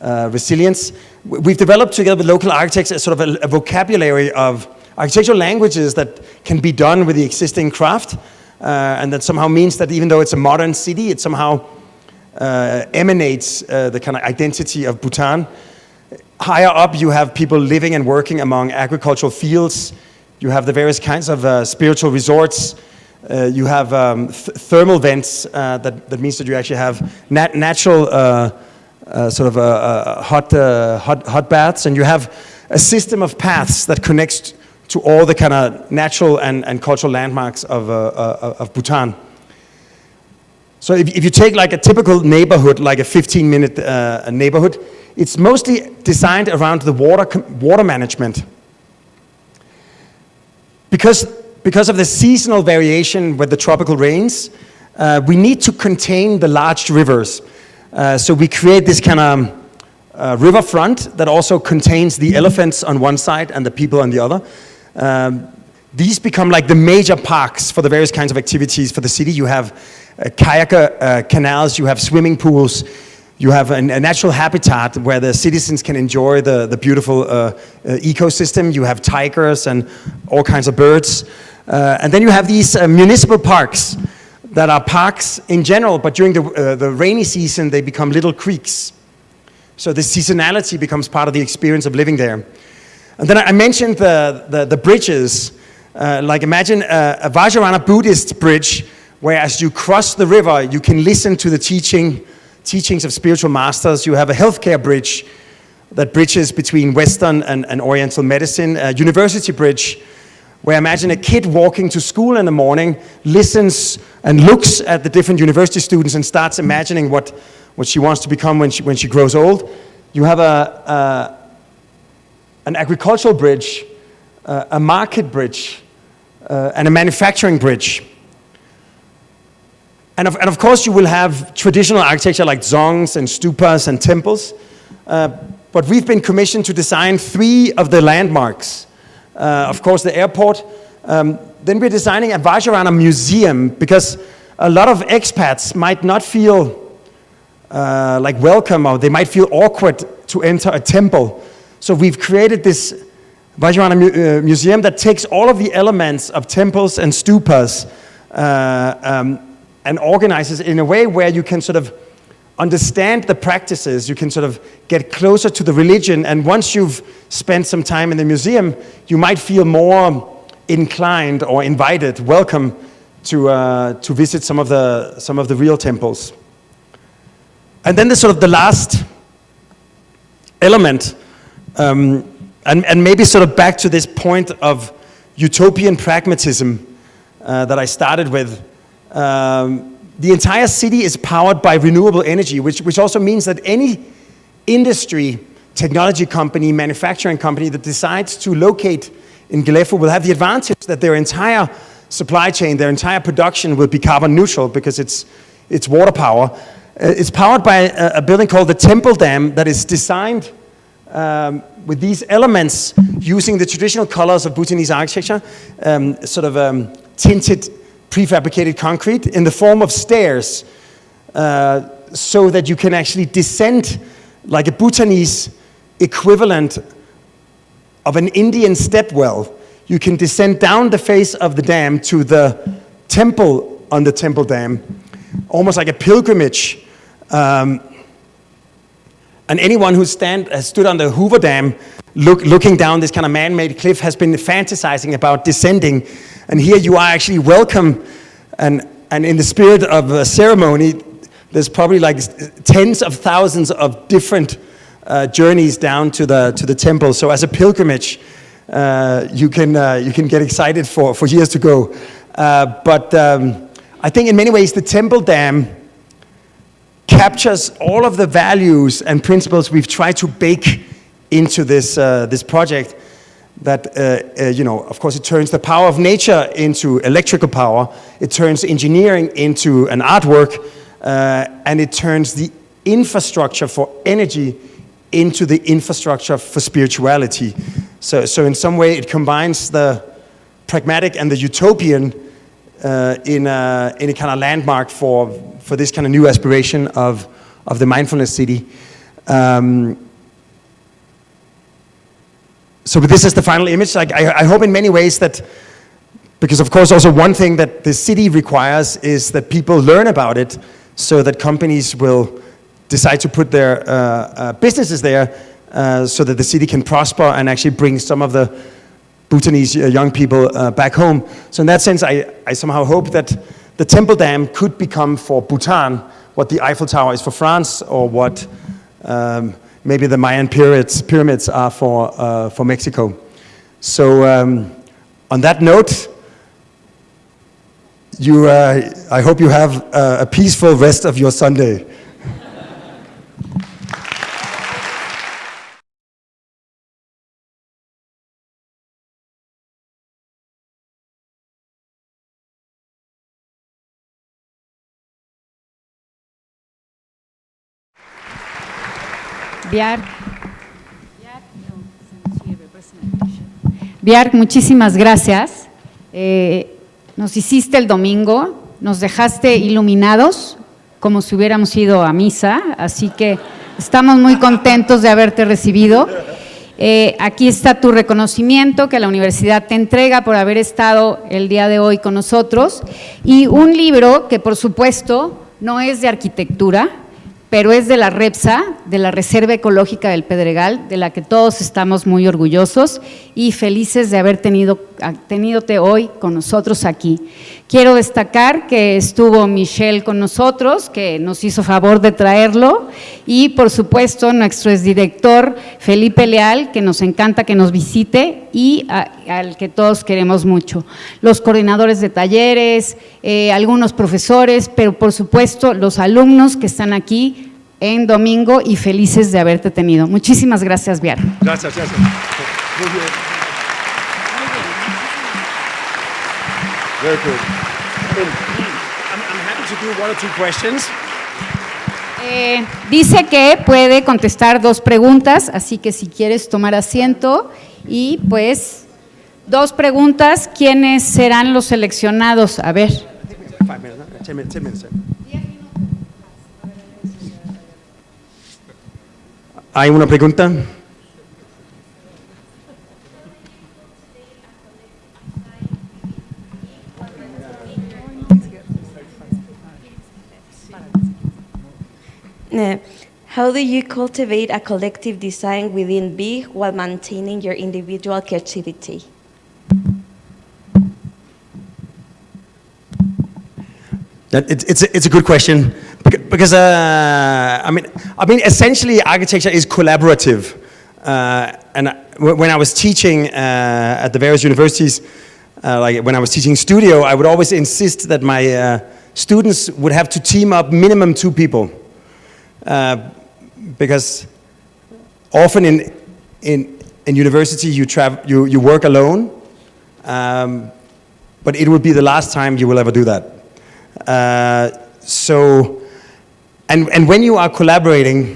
resilience. We've developed together with local architects a sort of a vocabulary of architectural languages that can be done with the existing craft, and that somehow means that even though it's a modern city, it somehow emanates the kind of identity of Bhutan. Higher up, you have people living and working among agricultural fields. You have the various kinds of spiritual resorts. You have thermal vents. That means that you actually have natural sort of hot baths, and you have a system of paths that connects to all the kind of natural and cultural landmarks of Bhutan. So if you take like a typical neighborhood, like a 15-minute neighborhood, it's mostly designed around the water management. Because of the seasonal variation with the tropical rains, we need to contain the large rivers. So we create this kind of riverfront that also contains the elephants on one side and the people on the other. These become like the major parks for the various kinds of activities for the city. You have kayak canals, you have swimming pools, you have a natural habitat where the citizens can enjoy the beautiful ecosystem. You have tigers and all kinds of birds. And then you have these municipal parks that are parks in general, but during the rainy season, they become little creeks. So the seasonality becomes part of the experience of living there. And then I mentioned the bridges. Like imagine a Vajrayana Buddhist bridge, where as you cross the river, you can listen to the teachings of spiritual masters. You have a healthcare bridge that bridges between Western and Oriental medicine. A university bridge, where imagine a kid walking to school in the morning, listens and looks at the different university students and starts imagining what she wants to become when she grows old. You have an agricultural bridge, a market bridge, and a manufacturing bridge. And of course you will have traditional architecture like dzongs and stupas and temples. But we've been commissioned to design 3 of the landmarks. Of course, the airport. Then we're designing a Vajrayana museum, because a lot of expats might not feel like welcome, or they might feel awkward to enter a temple. So we've created this Vajrayana museum that takes all of the elements of temples and stupas and organizes in a way where you can sort of understand the practices, you can sort of get closer to the religion, and once you've spent some time in the museum, you might feel more inclined or invited, welcome to visit some of the real temples. And then the last element, and maybe sort of back to this point of utopian pragmatism that I started with. The entire city is powered by renewable energy, which also means that any industry, technology company, manufacturing company that decides to locate in Galefu will have the advantage that their entire supply chain, their entire production will be carbon neutral, because it's water power. It's powered by a building called the Temple Dam that is designed with these elements using the traditional colors of Bhutanese architecture, tinted prefabricated concrete in the form of stairs, so that you can actually descend like a Bhutanese equivalent of an Indian stepwell. You can descend down the face of the dam to the temple on the Temple Dam, almost like a pilgrimage. And anyone who has stood on the Hoover Dam looking down this kind of man-made cliff has been fantasizing about descending. And here you are actually welcome, and in the spirit of a ceremony, there's probably like tens of thousands of different journeys down to the temple. So as a pilgrimage, you can get excited for years to go. But I think in many ways the Temple Dam captures all of the values and principles we've tried to bake into this project. That, of course, it turns the power of nature into electrical power, it turns engineering into an artwork, and it turns the infrastructure for energy into the infrastructure for spirituality. So in some way, it combines the pragmatic and the utopian in a kind of landmark for this kind of new aspiration of the mindfulness city. So this is the final image. I hope in many ways that, because of course also one thing that the city requires is that people learn about it, so that companies will decide to put their businesses there, so that the city can prosper and actually bring some of the Bhutanese young people back home. So in that sense, I somehow hope that the Temple Dam could become for Bhutan what the Eiffel Tower is for France, or what maybe the Mayan pyramids are for Mexico. So on that note, I hope you have a peaceful rest of your Sunday. Bjarke, muchísimas gracias. Nos hiciste el domingo, nos dejaste iluminados como si hubiéramos ido a misa, así que estamos muy contentos de haberte recibido. Aquí está tu reconocimiento que la universidad te entrega por haber estado el día de hoy con nosotros, y un libro que por supuesto no es de arquitectura, pero es de la REPSA, de la Reserva Ecológica del Pedregal, de la que todos estamos muy orgullosos y felices de haber tenidote hoy con nosotros aquí. Quiero destacar que estuvo Michelle con nosotros, que nos hizo favor de traerlo, y por supuesto nuestro exdirector Felipe Leal, que nos encanta que nos visite y al que todos queremos mucho. Los coordinadores de talleres, algunos profesores, pero por supuesto los alumnos que están aquí en domingo y felices de haberte tenido. Muchísimas gracias, Bjarke. Gracias, gracias. Muy bien. Very good. I'm happy to do 1 or 2 questions. Dice que puede contestar 2 preguntas, así que si quieres tomar asiento, y pues 2 preguntas, ¿quiénes serán los seleccionados? A ver. 5 minutes, no? 10 minutes. ¿Hay una pregunta? How do you cultivate a collective design within B while maintaining your individual creativity? It's a good question, because I mean essentially architecture is collaborative, and when I was teaching at the various universities, like when I was teaching studio, I would always insist that my students would have to team up minimum 2 people, because often in university you work alone, but it would be the last time you will ever do that. So, and when you are collaborating,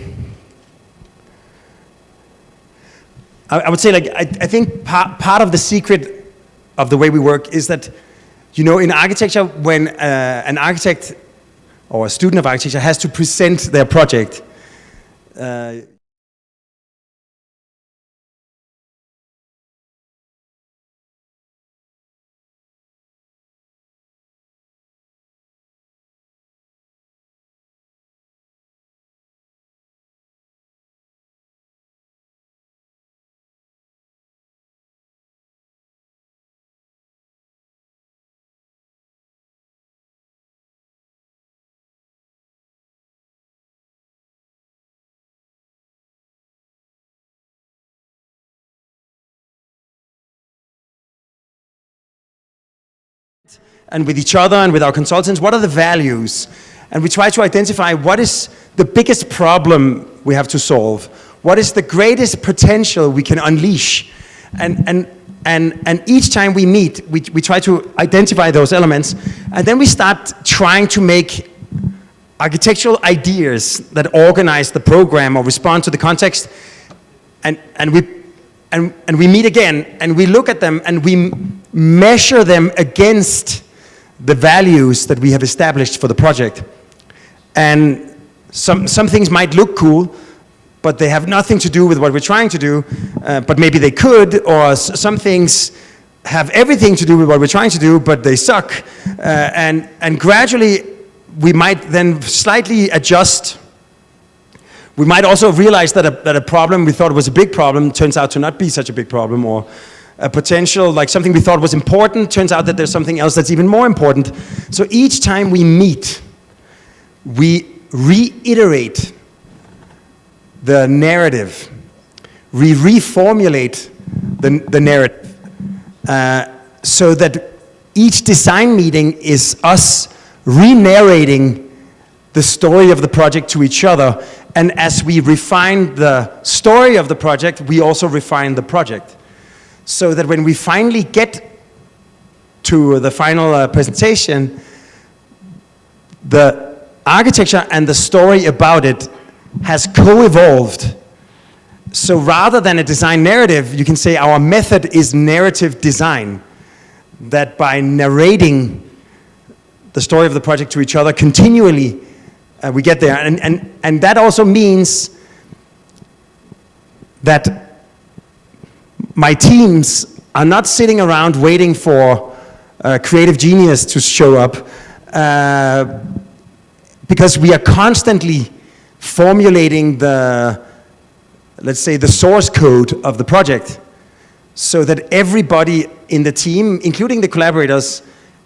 I would say, like, I think part of the secret of the way we work is that, you know, in architecture, when an architect or a student of architecture has to present their project, and with each other and with our consultants, what are the values? And we try to identify what is the biggest problem we have to solve, what is the greatest potential we can unleash. And each time we meet, we try to identify those elements, and then we start trying to make architectural ideas that organize the program or respond to the context, and we meet again, and we look at them, and we measure them against the values that we have established for the project. And some things might look cool, but they have nothing to do with what we're trying to do, but maybe they could, or some things have everything to do with what we're trying to do, but they suck. And gradually, we might then slightly adjust. We might also realize that a problem we thought was a big problem turns out to not be such a big problem, or a potential, like something we thought was important, turns out that there's something else that's even more important. So each time we meet, we reiterate the narrative, we reformulate the narrative, so that each design meeting is us re-narrating the story of the project to each other. And as we refine the story of the project, we also refine the project. So that when we finally get to the final presentation, the architecture and the story about it has co-evolved. So rather than a design narrative, you can say our method is narrative design. That by narrating the story of the project to each other continually, we get there. And that also means that my teams are not sitting around waiting for creative genius to show up, because we are constantly formulating the, let's say, the source code of the project, so that everybody in the team, including the collaborators,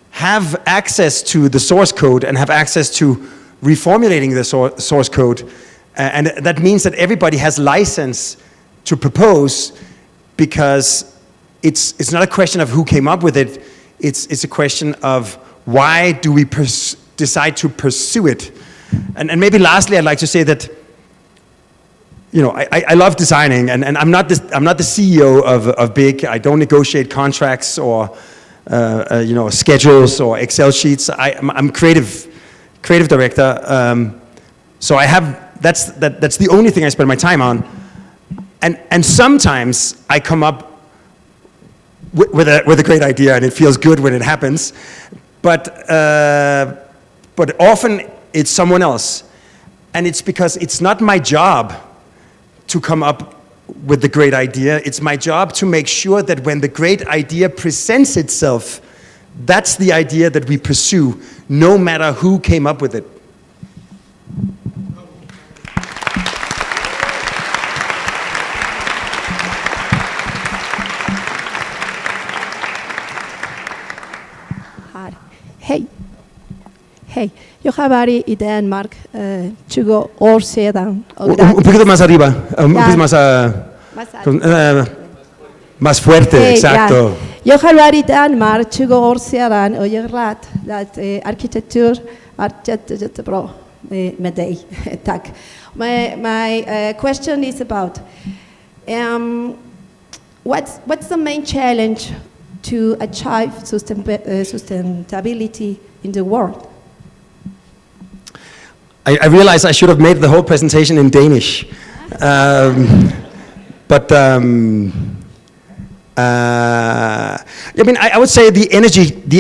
have access to the source code and have access to reformulating the source code. And that means that everybody has license to propose, because it's not a question of who came up with it, it's a question of why do we decide to pursue it. And maybe lastly, I'd like to say that, you know, I love designing, and I'm not the CEO of Big. I don't negotiate contracts or you know, schedules or Excel sheets. I'm creative director. So I have that's the only thing I spend my time on. And sometimes I come up with a great idea, and it feels good when it happens. But often it's someone else, and it's because it's not my job to come up with the great idea. It's my job to make sure that when the great idea presents itself, that's the idea that we pursue, no matter who came up with it. Hej, jag har varit i Danmark 20 år sedan. Un poquito más arriba, un poquito más, más fuerte, exacto. Ja. Jag har varit i Danmark 20 år sedan och jag har lärt att arkitektur är jättebra med dig. Tack. My question is about what's the main challenge to achieve sustainability in the world? I realize I should have made the whole presentation in Danish. I mean, I would say the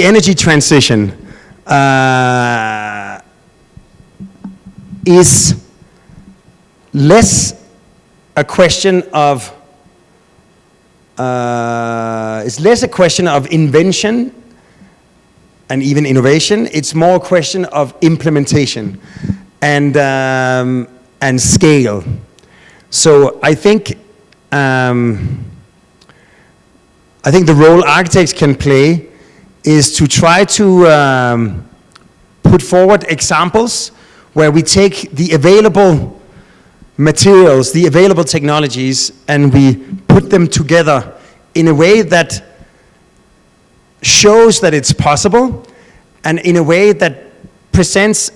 energy transition is less a question of invention and even innovation. It's more a question of implementation and scale. So I think the role architects can play is to try to put forward examples where we take the available materials, the available technologies, and we put them together in a way that shows that it's possible, and in a way that presents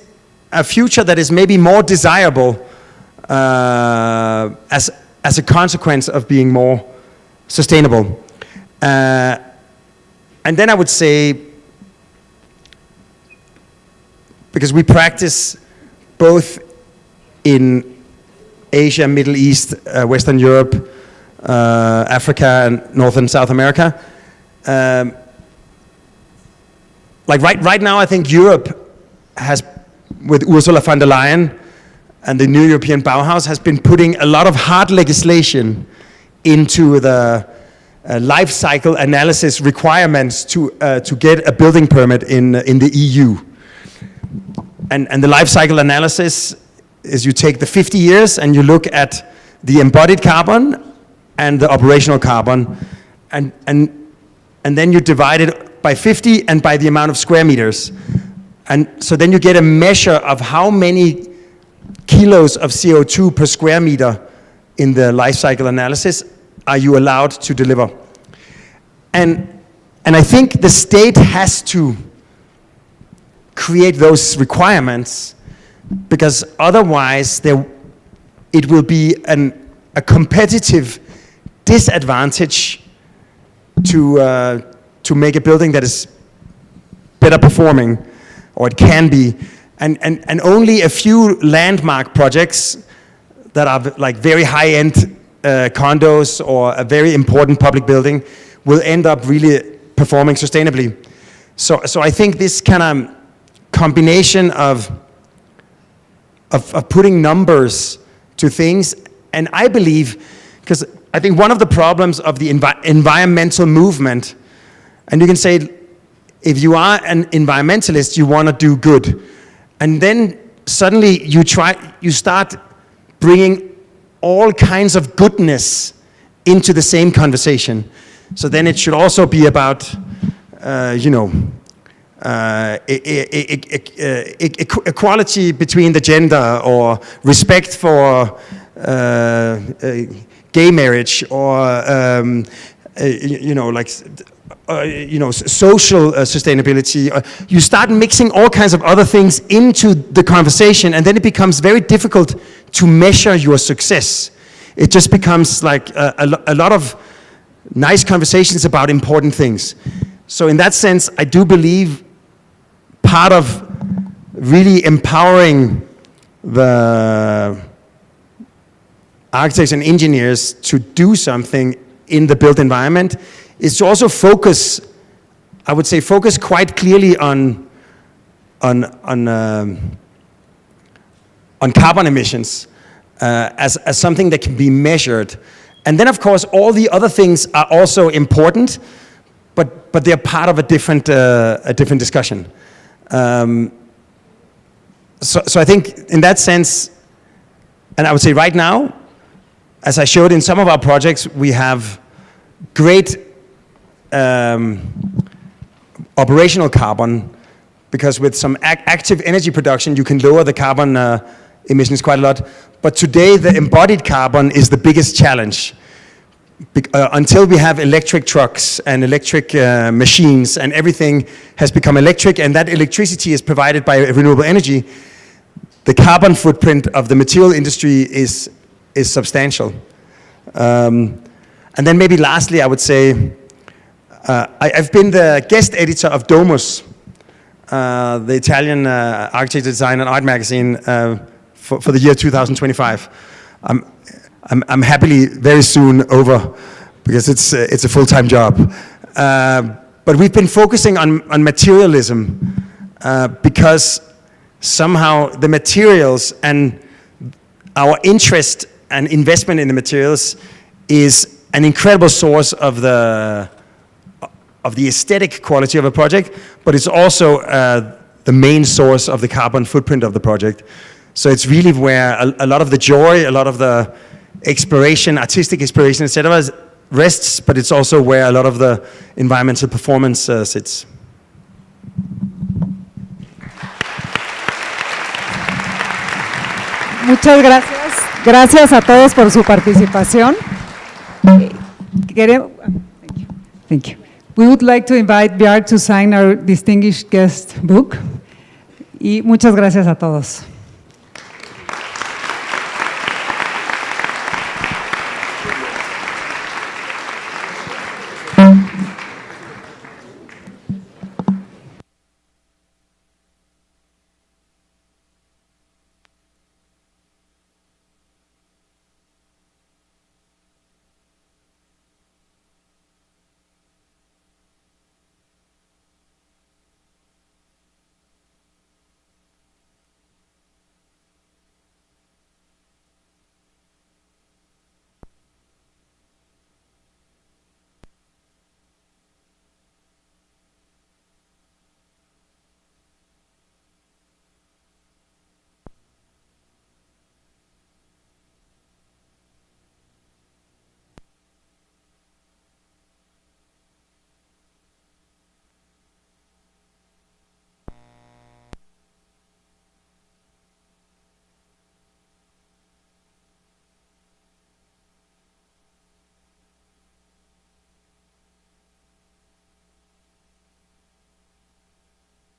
a future that is maybe more desirable as a consequence of being more sustainable. And then I would say, because we practice both in Asia, Middle East, Western Europe, Africa, and North and South America. Like right now, I think Europe has, with Ursula von der Leyen and the new European Bauhaus, has been putting a lot of hard legislation into the life cycle analysis requirements to get a building permit in the EU. And the life cycle analysis is you take the 50 years and you look at the embodied carbon and the operational carbon, and then you divide it by 50 and by the amount of square meters. And so then you get a measure of how many kilos of CO2 per square meter in the life cycle analysis are you allowed to deliver. And And I think the state has to create those requirements, because otherwise it will be a competitive disadvantage to make a building that is better performing, or it can be, and only a few landmark projects that are like very high-end condos or a very important public building will end up really performing sustainably. So I think this kind of combination of putting numbers to things, and I believe, because I think one of the problems of the environmental movement, and you can say, if you are an environmentalist, you want to do good, and then suddenly you start bringing all kinds of goodness into the same conversation. So then it should also be about, equality between the gender, or respect for gay marriage, or social sustainability. You start mixing all kinds of other things into the conversation, and then it becomes very difficult to measure your success. It just becomes like a lot of nice conversations about important things. So in that sense, I do believe part of really empowering the architects and engineers to do something in the built environment is to also focus, I would say, focus quite clearly on carbon emissions as something that can be measured. And then, of course, all the other things are also important, but they're part of a different discussion. So I think in that sense, and I would say right now, as I showed in some of our projects, we have great operational carbon, because with some active energy production, you can lower the carbon emissions quite a lot. But today, the embodied carbon is the biggest challenge. Until we have electric trucks and electric machines, and everything has become electric, and that electricity is provided by renewable energy, the carbon footprint of the material industry is substantial. And then maybe lastly, I would say, I've been the guest editor of Domus, the Italian architecture, design, and art magazine for the year 2025. I'm happily very soon over, because it's a full-time job. But we've been focusing on materialism because somehow the materials and our interest and investment in the materials is an incredible source of the aesthetic quality of a project, but it's also the main source of the carbon footprint of the project. So it's really where a lot of the joy, a lot of the exploration, artistic exploration, etc., rests, but it's also where a lot of the environmental performance sits. Muchas gracias. Gracias a todos por su participación. Thank you. We would like to invite Bjarke to sign our distinguished guest book. Y muchas gracias a todos.